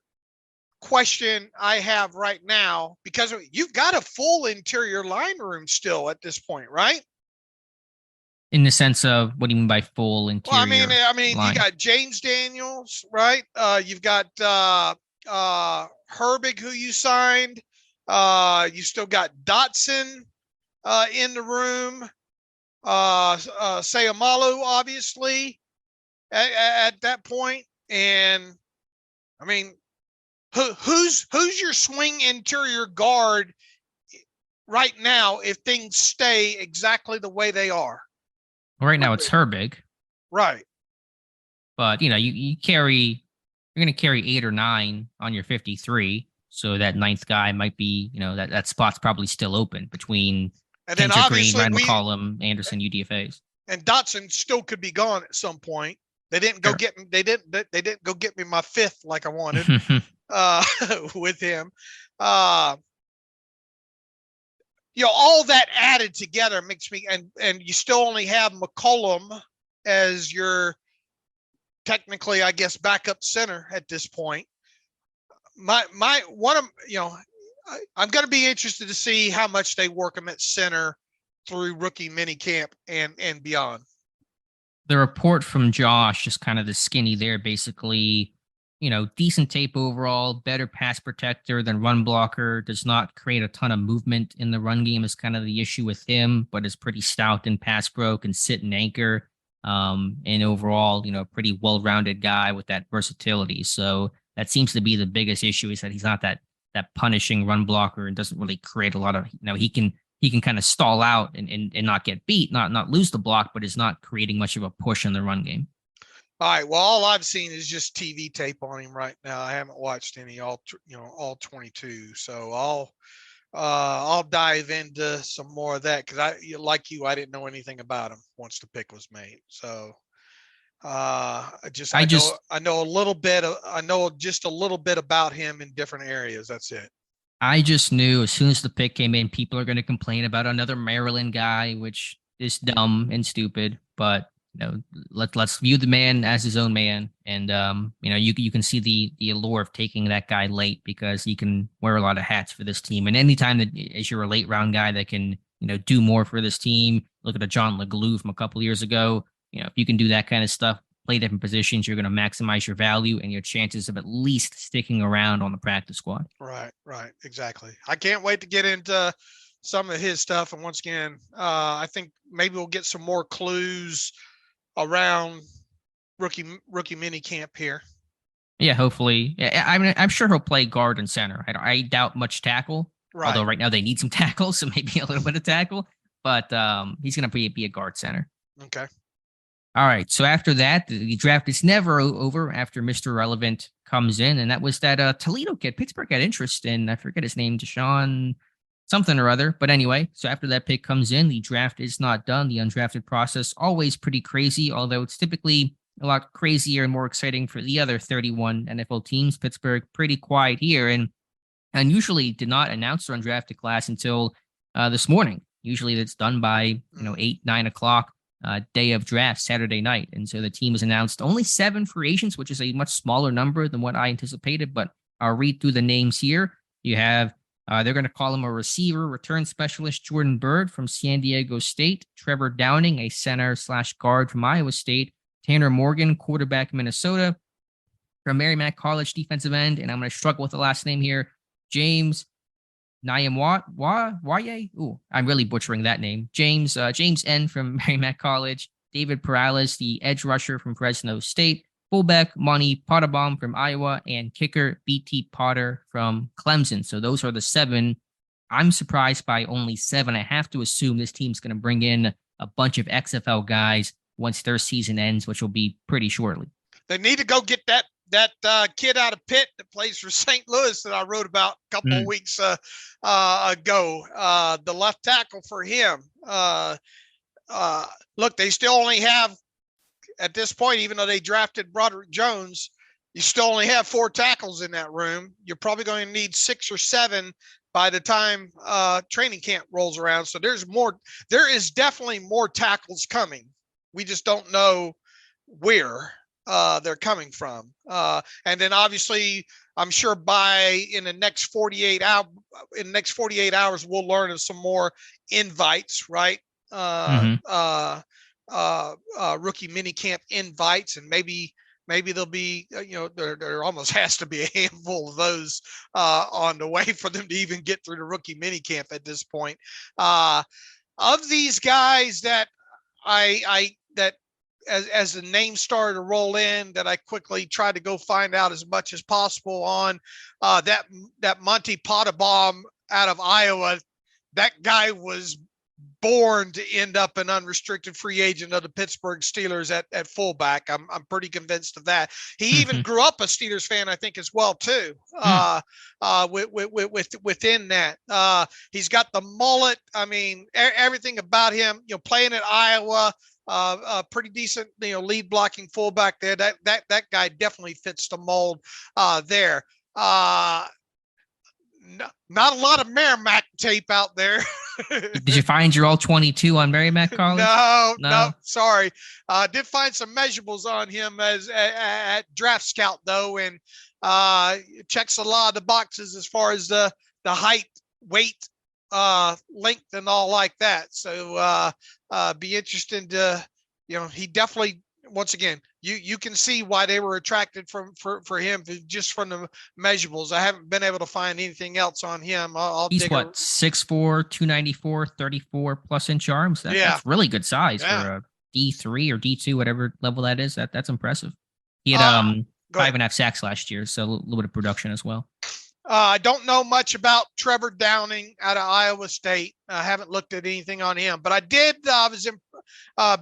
question I have right now, because you've got a full interior line room still at this point, right? In the sense of, what do you mean by full interior? Well, I mean, line? You got James Daniels, right? You've got Herbig, who you signed. You still got Dotson in the room. Sayamalu, obviously, at that point. And I mean, who's your swing interior guard right now if things stay exactly the way they are? Well, right now it's Herbig. Right. But you're going to carry 8 or 9 on your 53. So that 9th guy might be, that spot's probably still open between Kendrick Green, Ryan McCollum, Anderson, UDFAs. And Dotson still could be gone at some point. They didn't go get me. They didn't go get me my 5th like I wanted with him. All that added together makes me, and you still only have McCollum as your, technically, I guess, backup center at this point. I'm going to be interested to see how much they work him at center through rookie mini camp and beyond. The report from Josh is kind of the skinny there, basically, decent tape overall, better pass protector than run blocker, does not create a ton of movement in the run game is kind of the issue with him, but is pretty stout in pass pro, can sit and anchor, and overall, pretty well-rounded guy with that versatility. So that seems to be the biggest issue, is that he's not that punishing run blocker and doesn't really create a lot of, he can kind of stall out and not get beat, not lose the block, but is not creating much of a push in the run game. All right. Well, all I've seen is just TV tape on him right now. I haven't watched any all 22. So I'll dive into some more of that because I didn't know anything about him once the pick was made. So I know a little bit. I know just a little bit about him in different areas. That's it. I just knew as soon as the pick came in, people are going to complain about another Maryland guy, which is dumb and stupid. But let's view the man as his own man, and you can see the allure of taking that guy late because he can wear a lot of hats for this team. And anytime that as you're a late round guy that can do more for this team, look at a John LeGlue from a couple years ago. If you can do that kind of stuff, play different positions, you're going to maximize your value and your chances of at least sticking around on the practice squad. Right, exactly. I can't wait to get into some of his stuff. And once again, I think maybe we'll get some more clues around rookie mini camp here. Yeah, hopefully. Yeah, I'm sure he'll play guard and center. I doubt much tackle. Right. Although right now they need some tackle, so maybe a little bit of tackle. But he's going to be a guard center. Okay. All right. So after that, the draft is never over after Mr. Relevant comes in. And that was that Toledo kid. Pittsburgh had interest in, I forget his name, Deshaun something or other. But anyway, so after that pick comes in, the draft is not done. The undrafted process, always pretty crazy, although it's typically a lot crazier and more exciting for the other 31 NFL teams. Pittsburgh, pretty quiet here. And usually did not announce their undrafted class until this morning. Usually that's done by 8, 9 o'clock. Day of draft, Saturday night. And so the team has announced only 7 free agents, which is a much smaller number than what I anticipated, but I'll read through the names here. You have, they're going to call him a receiver, return specialist, Jordan Byrd from San Diego State, Trevor Downing, a center/guard from Iowa State, Tanner Morgan, quarterback, Minnesota, from Merrimack College, defensive end, and I'm going to struggle with the last name here, James Waye. Ooh, I'm really butchering that name. James N. from Merrimack College. David Perales, the edge rusher from Fresno State. Fullback Monty Pottebaum from Iowa, and kicker BT Potter from Clemson. So those are the 7. I'm surprised by only 7. I have to assume this team's going to bring in a bunch of XFL guys once their season ends, which will be pretty shortly. They need to go get that kid out of Pitt that plays for St. Louis that I wrote about a couple of weeks ago. The left tackle for him. Look, they still only have, at this point, even though they drafted Broderick Jones, you still only have 4 tackles in that room. You're probably going to need 6 or 7 by the time training camp rolls around. So there is definitely more tackles coming. We just don't know where they're coming from. And then obviously, I'm sure in the next 48 hours, we'll learn of some more invites, right? Rookie minicamp invites, and maybe there'll be, there almost has to be a handful of those on the way for them to even get through the rookie minicamp at this point. Of these guys that as the names started to roll in, that I quickly tried to go find out as much as possible on, that Monty Pottebaum out of Iowa. That guy was born to end up an unrestricted free agent of the Pittsburgh Steelers at fullback. I'm pretty convinced of that. He even grew up a Steelers fan, I think, as well too. Within that, he's got the mullet. I mean, everything about him. Playing at Iowa. Pretty decent, lead blocking fullback there. That guy definitely fits the mold there. Not a lot of Merrimack tape out there. Did you find your all 22 on Merrimack College? No, sorry. Did find some measurables on him at Draft Scout though, and checks a lot of the boxes as far as the height, weight, length, and all like that. So be interesting to, he definitely, once again, you can see why they were attracted for him just from the measurables. I haven't been able to find anything else on him. He's 6'4", 294, 34 plus inch arms. That's really good size for a D3 or D2, whatever level that is. That's impressive. He had 5.5 sacks last year, so a little bit of production as well. I don't know much about Trevor Downing out of Iowa State. I haven't looked at anything on him, but I did.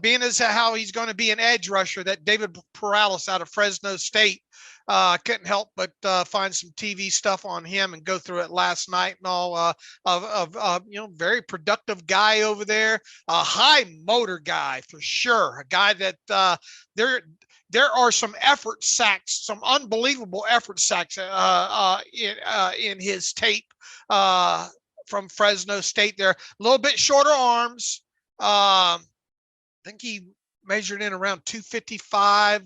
Being as how he's going to be an edge rusher, that David Perales out of Fresno State Couldn't help but find some TV stuff on him and go through it last night and all. Very productive guy over there, a high motor guy for sure. A guy that there are some effort sacks, some unbelievable effort sacks in his tape from Fresno State. They're a little bit shorter arms. I think he measured in around 255.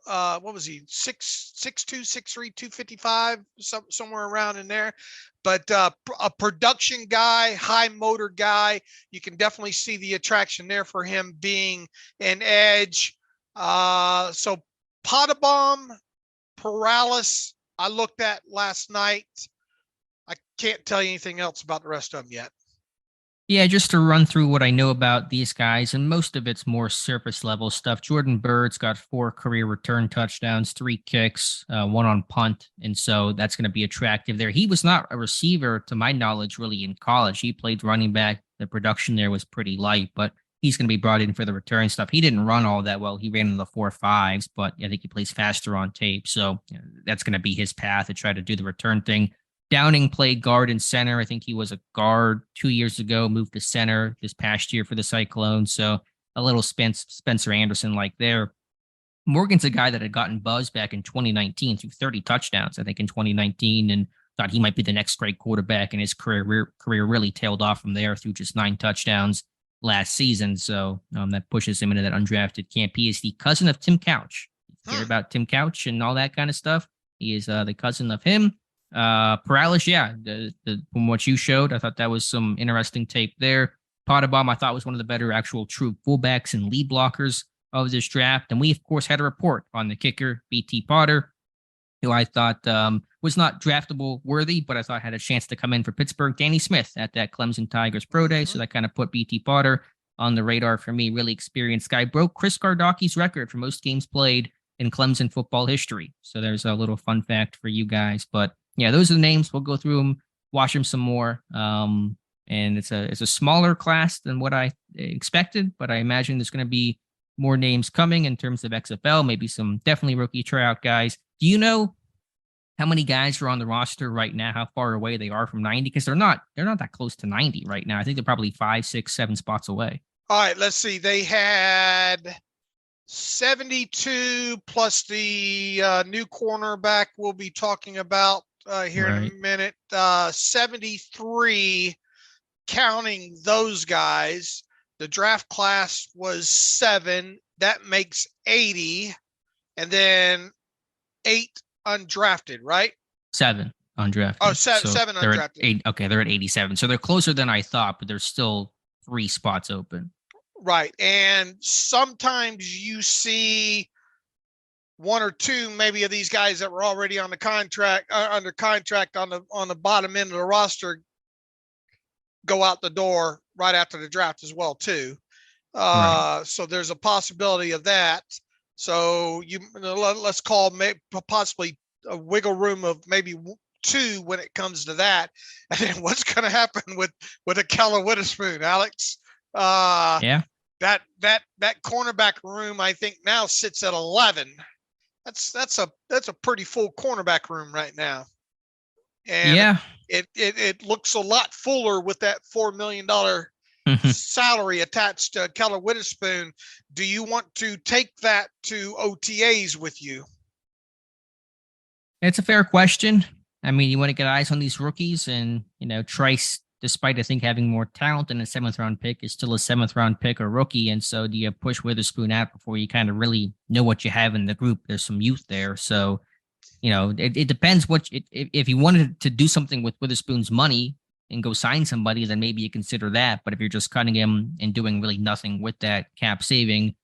What was he? 6'2", 6'3", 255, somewhere around in there. But a production guy, high motor guy. You can definitely see the attraction there for him being an edge. So Pottebaum, Perales, I looked at last night. I can't tell you anything else about the rest of them yet. Yeah, just to run through what I know about these guys, and most of it's more surface level stuff. Jordan Bird's got 4 career return touchdowns, 3 kicks, 1 on punt. And so that's going to be attractive there. He was not a receiver, to my knowledge, really in college. He played running back. The production there was pretty light, but he's going to be brought in for the return stuff. He didn't run all that well. He ran in the 4.5s, but I think he plays faster on tape. So that's going to be his path to try to do the return thing. Downing played guard and center. I think he was a guard 2 years ago, moved to center this past year for the Cyclones. So a little Spencer Anderson-like there. Morgan's a guy that had gotten buzz back in 2019 through 30 touchdowns, I think, in 2019, and thought he might be the next great quarterback, and his career really tailed off from there through just 9 touchdowns last season. So that pushes him into that undrafted camp. He is the cousin of Tim Couch. You hear about Tim Couch and all that kind of stuff. He is the cousin of him. Perales, from what you showed, I thought that was some interesting tape there. Pottebaum, I thought, was one of the better actual true fullbacks and lead blockers of this draft. And we, of course, had a report on the kicker, BT Potter, who I thought was not draftable worthy, but I thought had a chance to come in for Pittsburgh. Danny Smith at that Clemson Tigers Pro Day, so that kind of put BT Potter on the radar for me. Really experienced guy. Broke Chris Gardocki's record for most games played in Clemson football history. So there's a little fun fact for you guys. But yeah, those are the names. We'll go through them, watch them some more. And it's a smaller class than what I expected, but I imagine there's going to be more names coming in terms of XFL, maybe some definitely rookie tryout guys. Do you know how many guys are on the roster right now, how far away they are from 90? Because they're not that close to 90 right now. I think they're probably 5, 6, 7 spots away. All right, let's see. They had 72 plus the new cornerback we'll be talking about here in a minute. 73 counting those guys. The draft class was 7. That makes 80. And then 8 undrafted, right? 7 undrafted. Oh, 7 undrafted. They're at 87. So they're closer than I thought, but there's still 3 spots open. Right. And sometimes you see 1 or 2 maybe of these guys that were already on the contract, under contract on the bottom end of the roster go out the door right after the draft as well too. Right. So there's a possibility of that. So let's call possibly a wiggle room of maybe 2 when it comes to that. And then what's going to happen with a Keller Witherspoon, Alex? That cornerback room I think now sits at 11. That's a pretty full cornerback room right now. And yeah, it looks a lot fuller with that $4 million salary attached to Keller Witherspoon. Do you want to take that to OTAs with you? It's a fair question. I mean, you want to get eyes on these rookies, and Trice, despite I think having more talent than a 7th round pick, is still a 7th round pick or rookie. And so do you push Witherspoon out before you kind of really know what you have in the group? There's some youth there. So, it depends if you wanted to do something with Witherspoon's money and go sign somebody, then maybe you consider that. But if you're just cutting him and doing really nothing with that cap saving,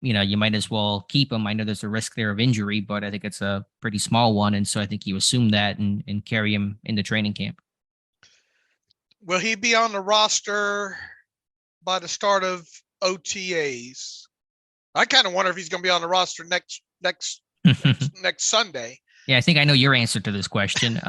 you might as well keep him. I know there's a risk there of injury, but I think it's a pretty small one. And so I think you assume that and carry him into training camp. Will he be on the roster by the start of OTAs? I kind of wonder if he's going to be on the roster next Sunday. Yeah, I think I know your answer to this question.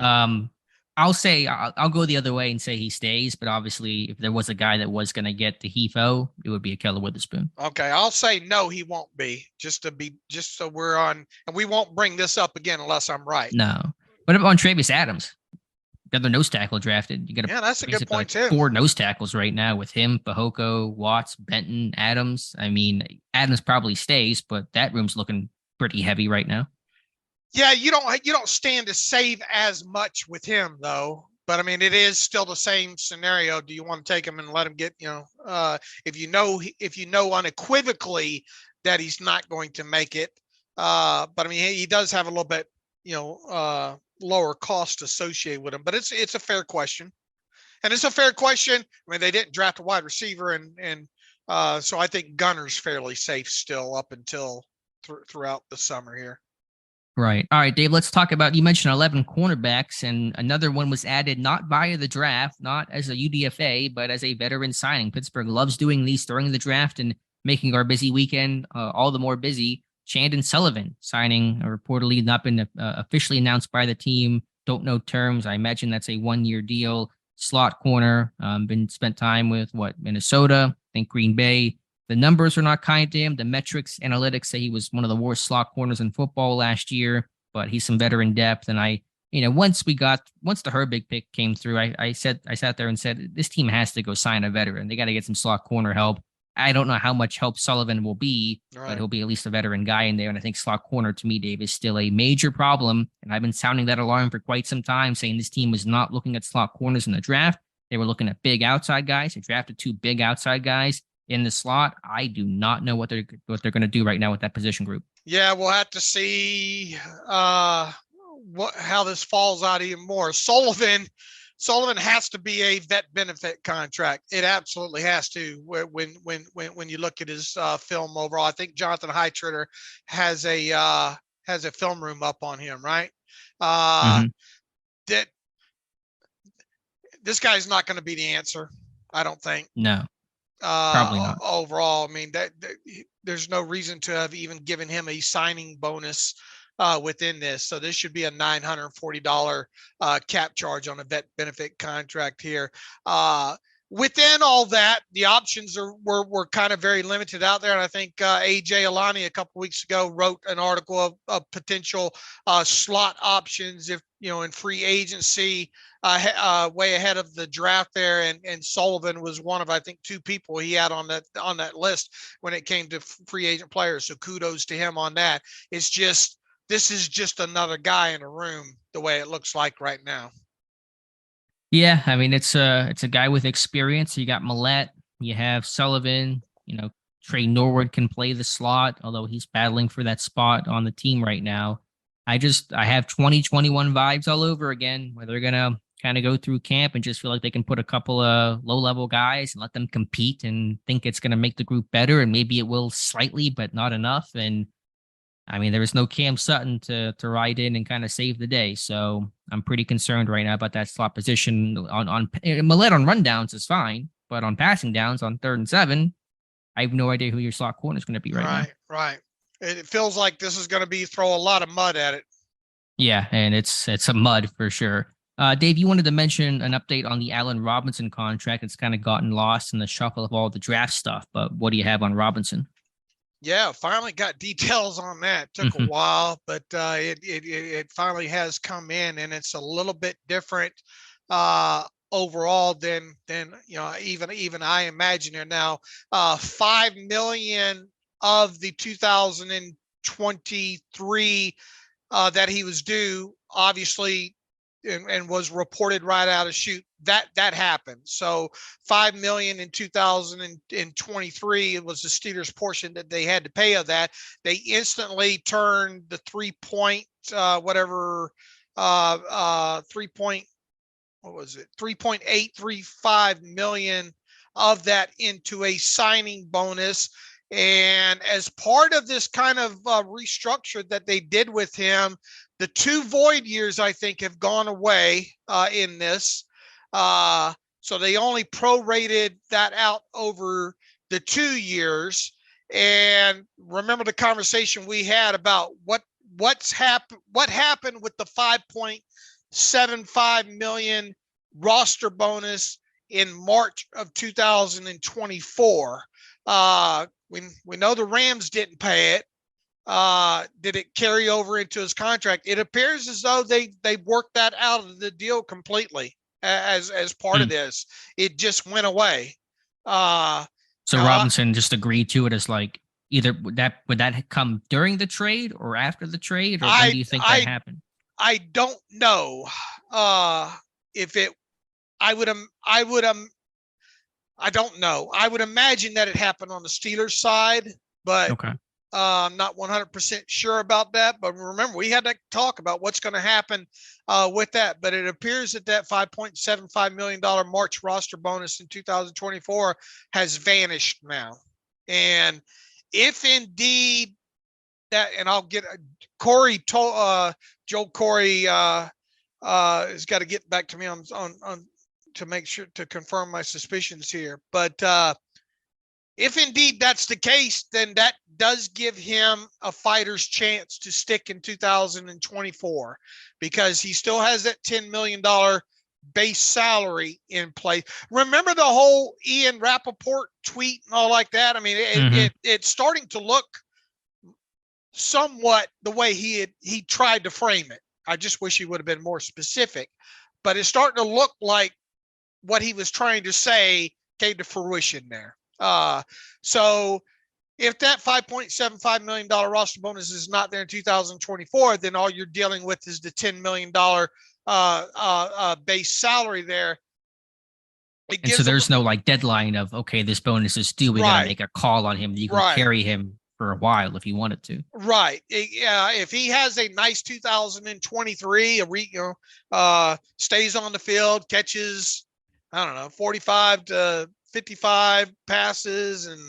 I'll go the other way and say he stays, but obviously if there was a guy that was going to get the HEFO, it would be a Keller Witherspoon. Okay, I'll say no, he won't be. Just so we're on, and we won't bring this up again unless I'm right. No. What about Travis Adams? Another nose tackle drafted. You got that's a good point too. 4 nose tackles right now with him, Fehoko, Watts, Benton, Adams. I mean, Adams probably stays, but that room's looking pretty heavy right now. Yeah, you don't stand to save as much with him though. But I mean, it is still the same scenario. Do you want to take him and let him get, if you know unequivocally that he's not going to make it. But I mean, he does have a little bit, lower cost associated with him. But it's a fair question, and it's a fair question. I mean, they didn't draft a wide receiver, and so I think Gunner's fairly safe still up until throughout the summer here. Right. All right, Dave, let's talk about, you mentioned 11 cornerbacks, and another one was added not via the draft, not as a UDFA, but as a veteran signing. Pittsburgh loves doing these during the draft and making our busy weekend all the more busy. Chandon Sullivan signing, reportedly not been officially announced by the team. Don't know terms. I imagine that's a 1-year deal. Slot corner, been spent time with Minnesota, I think Green Bay. The numbers are not kind to him. The metrics, analytics say he was one of the worst slot corners in football last year, but he's some veteran depth. And once the Herbig pick came through, I sat there and said, this team has to go sign a veteran. They got to get some slot corner help. I don't know how much help Sullivan will be, right, but he'll be at least a veteran guy in there. And I think slot corner, to me, Dave, is still a major problem. And I've been sounding that alarm for quite some time, saying this team was not looking at slot corners in the draft. They were looking at big outside guys. They drafted 2 big outside guys in the slot. I do not know what they're going to do right now with that position group. Yeah, we'll have to see how this falls out even more. Sullivan has to be a vet benefit contract. It absolutely has to. When you look at his film overall, I think Jonathan Heitritter has a film room up on him, right? That this guy's not going to be the answer, I don't think. No. Probably not. Overall, I mean, that there's no reason to have even given him a signing bonus within this. So this should be a $940 cap charge on a vet benefit contract here. Within all that, the options were kind of very limited out there. And I think AJ Alani a couple weeks ago wrote an article of potential slot options if, in free agency way ahead of the draft there. And Sullivan was one of, I think, 2 people he had on that list when it came to free agent players. So kudos to him on that. This is just another guy in a room the way it looks like right now. Yeah, I mean, it's a guy with experience. You got Millette, you have Sullivan, Trey Norwood can play the slot, although he's battling for that spot on the team right now. I have 2021 vibes all over again, where they're going to kind of go through camp and just feel like they can put a couple of low-level guys and let them compete and think it's going to make the group better, and maybe it will slightly, but not enough. And I mean, there was no Cam Sutton to ride in and kind of save the day. So I'm pretty concerned right now about that slot position. On Millette on rundowns is fine, but on passing downs on 3rd and 7, I have no idea who your slot corner is going to be right now. Right. It feels like this is going to be throw a lot of mud at it. Yeah, and it's a mud for sure. Dave, you wanted to mention an update on the Allen Robinson contract. It's kind of gotten lost in the shuffle of all the draft stuff, but what do you have on Robinson? Yeah, finally got details on that. Took a while, but it finally has come in, and it's a little bit different overall than even I imagined it. Now, $5 million of the 2023 that he was due, obviously, and was reported right out of chute. That happened. So $5 million in 2023 was the Steelers' portion that they had to pay of that. They instantly turned the 3.835 million of that into a signing bonus. And as part of this kind of restructure that they did with him, the 2 void years, I think, have gone away in this. So they only prorated that out over the 2 years. And remember the conversation we had about what happened with the $5.75 million roster bonus in March of 2024. We know the Rams didn't pay it. Did it carry over into his contract? It appears as though they worked that out of the deal completely as part of this. It just went away. So Robinson just agreed to it as like either would that come during the trade or after the trade, or when do you think that happened? I don't know. If it, I don't know. I would imagine that it happened on the Steelers side, but okay. I'm not 100% sure about that. But remember, we had to talk about what's going to happen with that. But it appears that $5.75 million March roster bonus in 2024 has vanished now. And if indeed that, and I'll get Corey told Joe Corey has got to get back to me on to make sure to confirm my suspicions here. But if indeed that's the case, then that does give him a fighter's chance to stick in 2024 because he still has that $10 million base salary in place. Remember the whole Ian Rappaport tweet and all like that? I mean, it's starting to look somewhat the way he tried to frame it. I just wish he would have been more specific, but it's starting to look like what he was trying to say came to fruition there. So if that $5.75 million roster bonus is not there in 2024, then all you're dealing with is the $10 million base salary there. And so there's no like deadline of, okay, this bonus is due. We got to make a call on him. You can carry him for a while if you wanted to. Right. Yeah. If he has a nice 2023, stays on the field, catches, 45 to 55 passes and,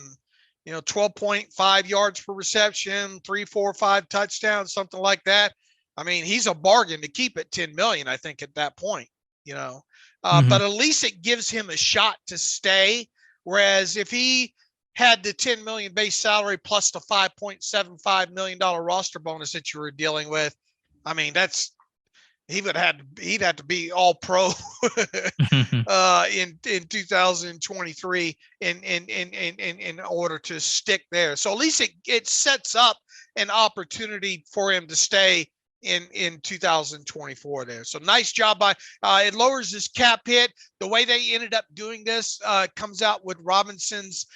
12.5 yards per reception, 3, 4, 5 touchdowns, something like that. I mean, he's a bargain to keep at 10 million, I think, at that point, but at least it gives him a shot to stay. Whereas if he had the 10 million base salary plus the $5.75 million roster bonus that you were dealing with, I mean, he'd have to be all pro in 2023 in order to stick there. So at least it sets up an opportunity for him to stay in 2024 there. So nice job by it lowers his cap hit. The way they ended up doing this comes out with Robinson's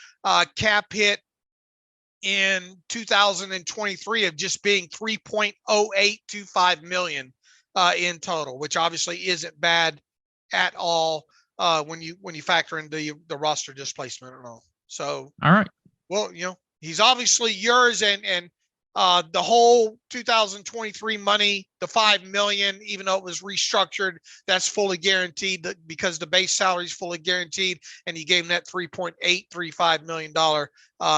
cap hit in 2023 of just being $3.0825 million in total, which obviously isn't bad at all when you factor in the roster displacement and all. So all right, well, he's obviously yours, and the whole 2023 money, the $5 million, even though it was restructured, that's fully guaranteed because the base salary is fully guaranteed, and you gave him that $3.835 million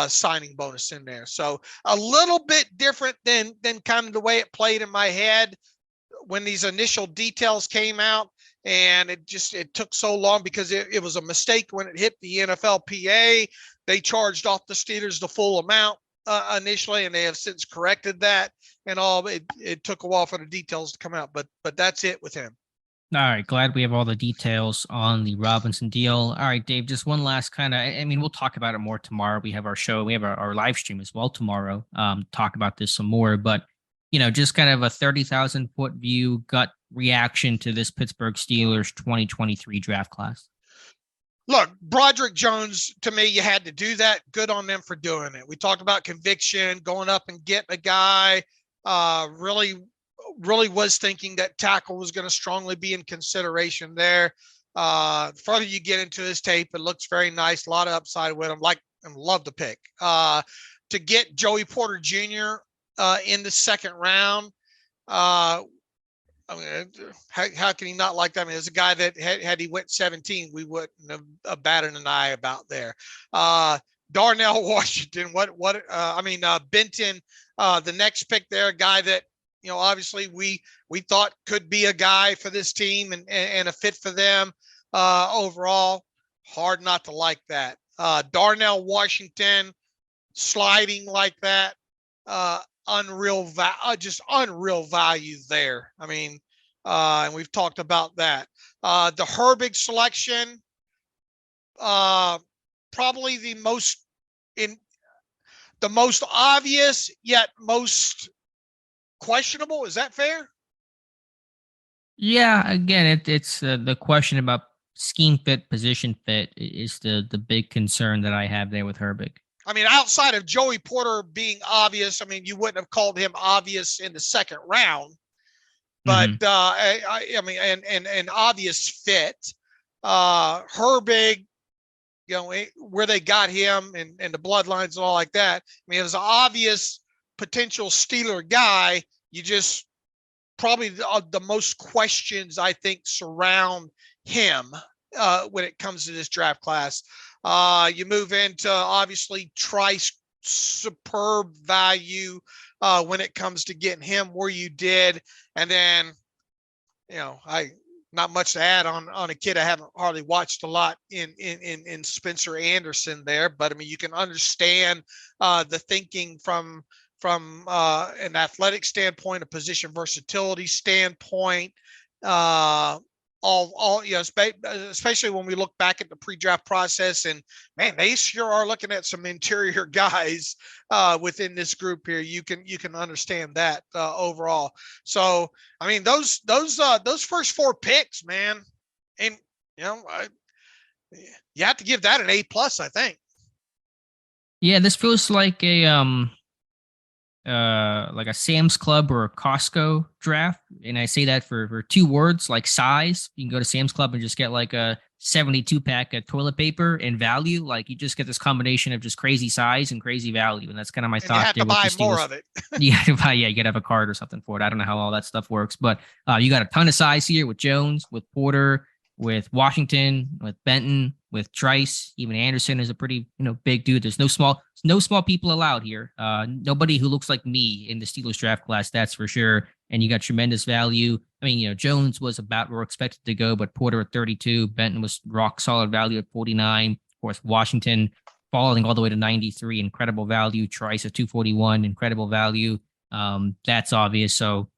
signing bonus in there. So a little bit different than kind of the way it played in my head when these initial details came out, and it took so long because it was a mistake when it hit the NFLPA. They charged off the Steelers the full amount initially, and they have since corrected that and all. It took a while for the details to come out, but that's it with him. All right, glad we have all the details on the Robinson deal. All right, Dave, just one last kind of, I mean, we'll talk about it more tomorrow. We have our show, we have our live stream as well tomorrow, talk about this some more, but just kind of a 30,000 foot view, gut reaction to this Pittsburgh Steelers 2023 draft class. Look, Broderick Jones, to me, you had to do that. Good on them for doing it. We talked about conviction, going up and getting a guy. Really was thinking that tackle was going to strongly be in consideration there. The further you get into his tape, it looks very nice. A lot of upside with him. Love the pick. To get Joey Porter Jr. In the second round, I mean, how can he not like that? I mean, there's a guy that had he went 17, we wouldn't have batted an eye about there. Darnell Washington, Benton, the next pick there, a guy that, obviously we thought could be a guy for this team and a fit for them overall. Hard not to like that. Darnell Washington sliding like that. Unreal value there. I mean, And we've talked about that. The Herbig selection, probably the most obvious yet most questionable. Is that fair? Yeah, again, it's the question about scheme fit, position fit is the big concern that I have there with Herbig. I mean, outside of Joey Porter being obvious, I mean, you wouldn't have called him obvious in the second round, but I mean, and obvious fit. Herbig, you know, where they got him and the bloodlines and all like that. I mean, it was an obvious potential Steeler guy. You just probably the most questions I think surround him when it comes to this draft class. You move into obviously Trice, superb value when it comes to getting him where you did. And then, you know, not much to add on a kid I haven't hardly watched a lot in Spencer Anderson there, but I mean, you can understand the thinking from an athletic standpoint, a position versatility standpoint, all you know, especially when we look back at the pre-draft process, and man, they sure are looking at some interior guys within this group here. You can understand that overall. So I mean, those first four picks, man, and you know, you have to give that an A+, I think. Yeah, this feels like a Sam's Club or a Costco draft. And I say that for two words, like size. You can go to Sam's Club and just get like a 72 pack of toilet paper and value. Like you just get this combination of just crazy size and crazy value. And that's kind of my thought. You have to buy more of it. You got to buy, yeah, you got to have a card or something for it. I don't know how all that stuff works, but you got a ton of size here with Jones, with Porter, with Washington, with Benton, with Trice. Even Anderson is a pretty, big dude. There's no small people allowed here. Nobody who looks like me in the Steelers draft class, that's for sure. And you got tremendous value. I mean, Jones was about where we're expected to go, but Porter at 32, Benton was rock solid value at 49. Of course, Washington falling all the way to 93, incredible value. Trice at 241, incredible value. That's obvious. So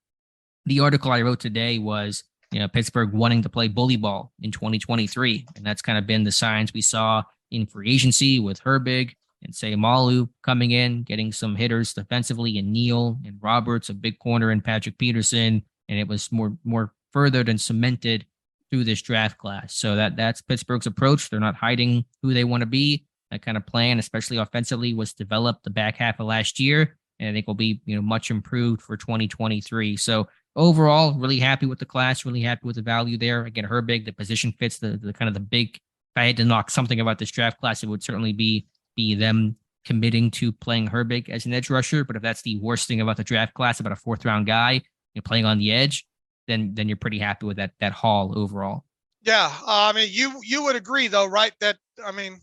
the article I wrote today was, Pittsburgh wanting to play bully ball in 2023. And that's kind of been the signs we saw in free agency with Herbig and Sayamalu coming in, getting some hitters defensively, and Neal and Roberts, a big corner, and Patrick Peterson. And it was more furthered and cemented through this draft class. So that's Pittsburgh's approach. They're not hiding who they want to be. That kind of plan, especially offensively, was developed the back half of last year. And I think will be, much improved for 2023. So overall, really happy with the class, really happy with the value there. Again, Herbig, the position fits the kind of the big. If I had to knock something about this draft class, it would certainly be them committing to playing Herbig as an edge rusher. But if that's the worst thing about the draft class, about a fourth round guy playing on the edge, then you're pretty happy with that haul overall. Yeah, I mean, you would agree though, right? That going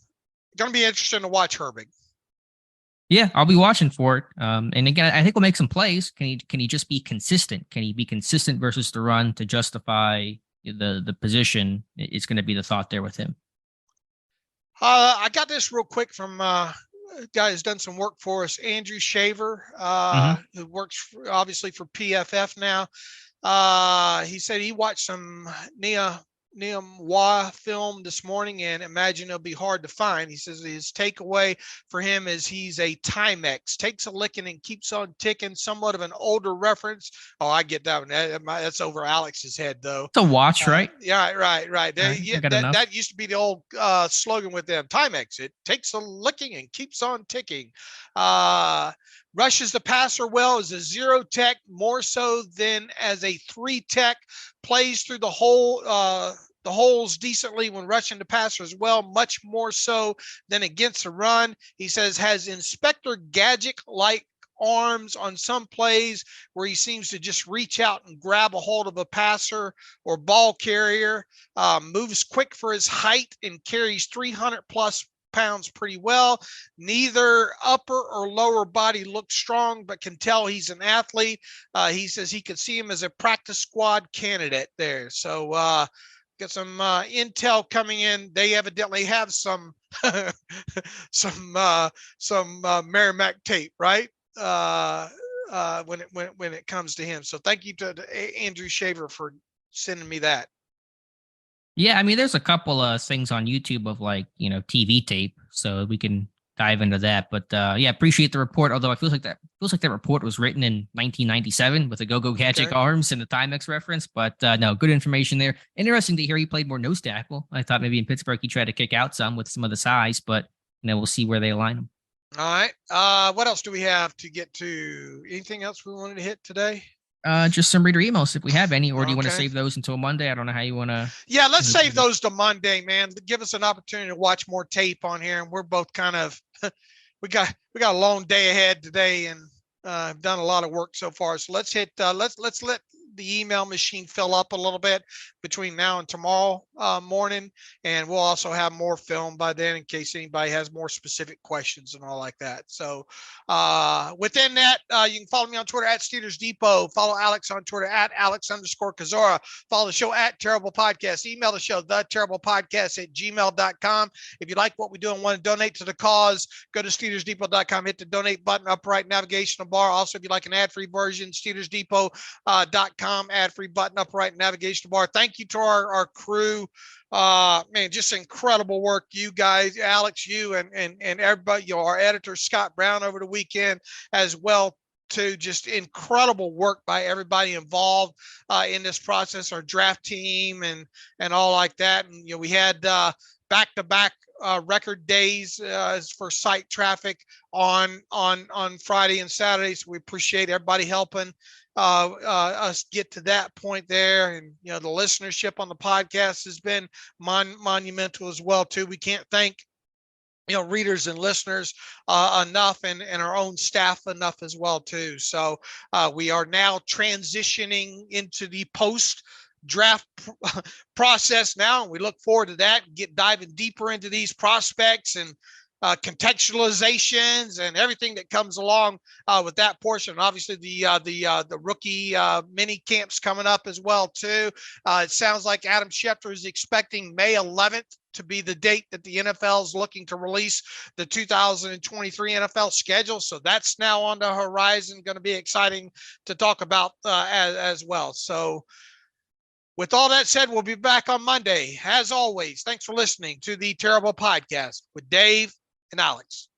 to be interesting to watch Herbig. Yeah, I'll be watching for it. And again, I think we'll make some plays. Can he just be consistent? Can he be consistent versus the run to justify the position? It's going to be the thought there with him. I got this real quick from a guy who's done some work for us, Andrew Shaver, who works obviously for PFF now. He said he watched some Neumwa film this morning and imagine it'll be hard to find. He says his takeaway for him is he's a Timex, takes a licking and keeps on ticking, somewhat of an older reference. Oh, I get that one. That's over Alex's head though. It's a watch, right? Yeah, right. That used to be the old slogan with them. Timex, it takes a licking and keeps on ticking. Rushes the passer well as a 0 tech, more so than as a 3 tech, plays through the holes decently when rushing the passer as well, much more so than against the run. He says has Inspector Gadget-like arms on some plays where he seems to just reach out and grab a hold of a passer or ball carrier, moves quick for his height and carries 300 plus pounds pretty well. Neither upper or lower body looks strong, but can tell he's an athlete. He says he could see him as a practice squad candidate there. So get some intel coming in. They evidently have some Merrimack tape, right? When it comes to him. So thank you to Andrew Shaver for sending me that. Yeah, I mean, there's a couple of things on YouTube of like, TV tape, so we can dive into that. But yeah, appreciate the report. Although it feels like that report was written in 1997 with a Go-Go Gadget arms and the Timex reference. But no, good information there. Interesting to hear he played more nose tackle. I thought maybe in Pittsburgh he tried to kick out some with some of the size, but we'll see where they align him. All right. What else do we have to get to? Anything else we wanted to hit today? Just some reader emails if we have any, or do you want to save those until Monday? I don't know how you want to. Yeah, let's save those to Monday, man. Give us an opportunity to watch more tape on here, and we're both kind of we got a long day ahead today, and I've done a lot of work so far. So let's hit let's let the email machine fill up a little bit between now and tomorrow morning, and we'll also have more film by then in case anybody has more specific questions and all like that. So within that, you can follow me on Twitter at Steelers Depot. Follow Alex on Twitter at Alex_Kozora. Follow the show at Terrible Podcast. Email the show, theterriblepodcast@gmail.com. If you like what we do and want to donate to the cause, go to SteelersDepot.com, hit the donate button, upper navigational bar. Also, if you like an ad-free version, SteelersDepot.com, ad-free button, upper right navigational bar. Thank you to our crew. Man, just incredible work, you guys, Alex, you and everybody, our editor Scott Brown over the weekend as well too. Just incredible work by everybody involved in this process, our draft team and all like that. And we had back-to-back record days for site traffic on Friday and Saturday. So we appreciate everybody helping us get to that point there. And the listenership on the podcast has been monumental as well too. We can't thank readers and listeners enough, and our own staff enough as well too. So we are now transitioning into the post draft process now, and we look forward to that and diving deeper into these prospects and contextualizations and everything that comes along with that portion. Obviously the rookie mini camps coming up as well too. It sounds like Adam Schefter is expecting May 11th to be the date that the NFL is looking to release the 2023 NFL schedule. So that's now on the horizon. Going to be exciting to talk about as well. So with all that said, we'll be back on Monday. As always, thanks for listening to the Terrible Podcast with Dave and Alex.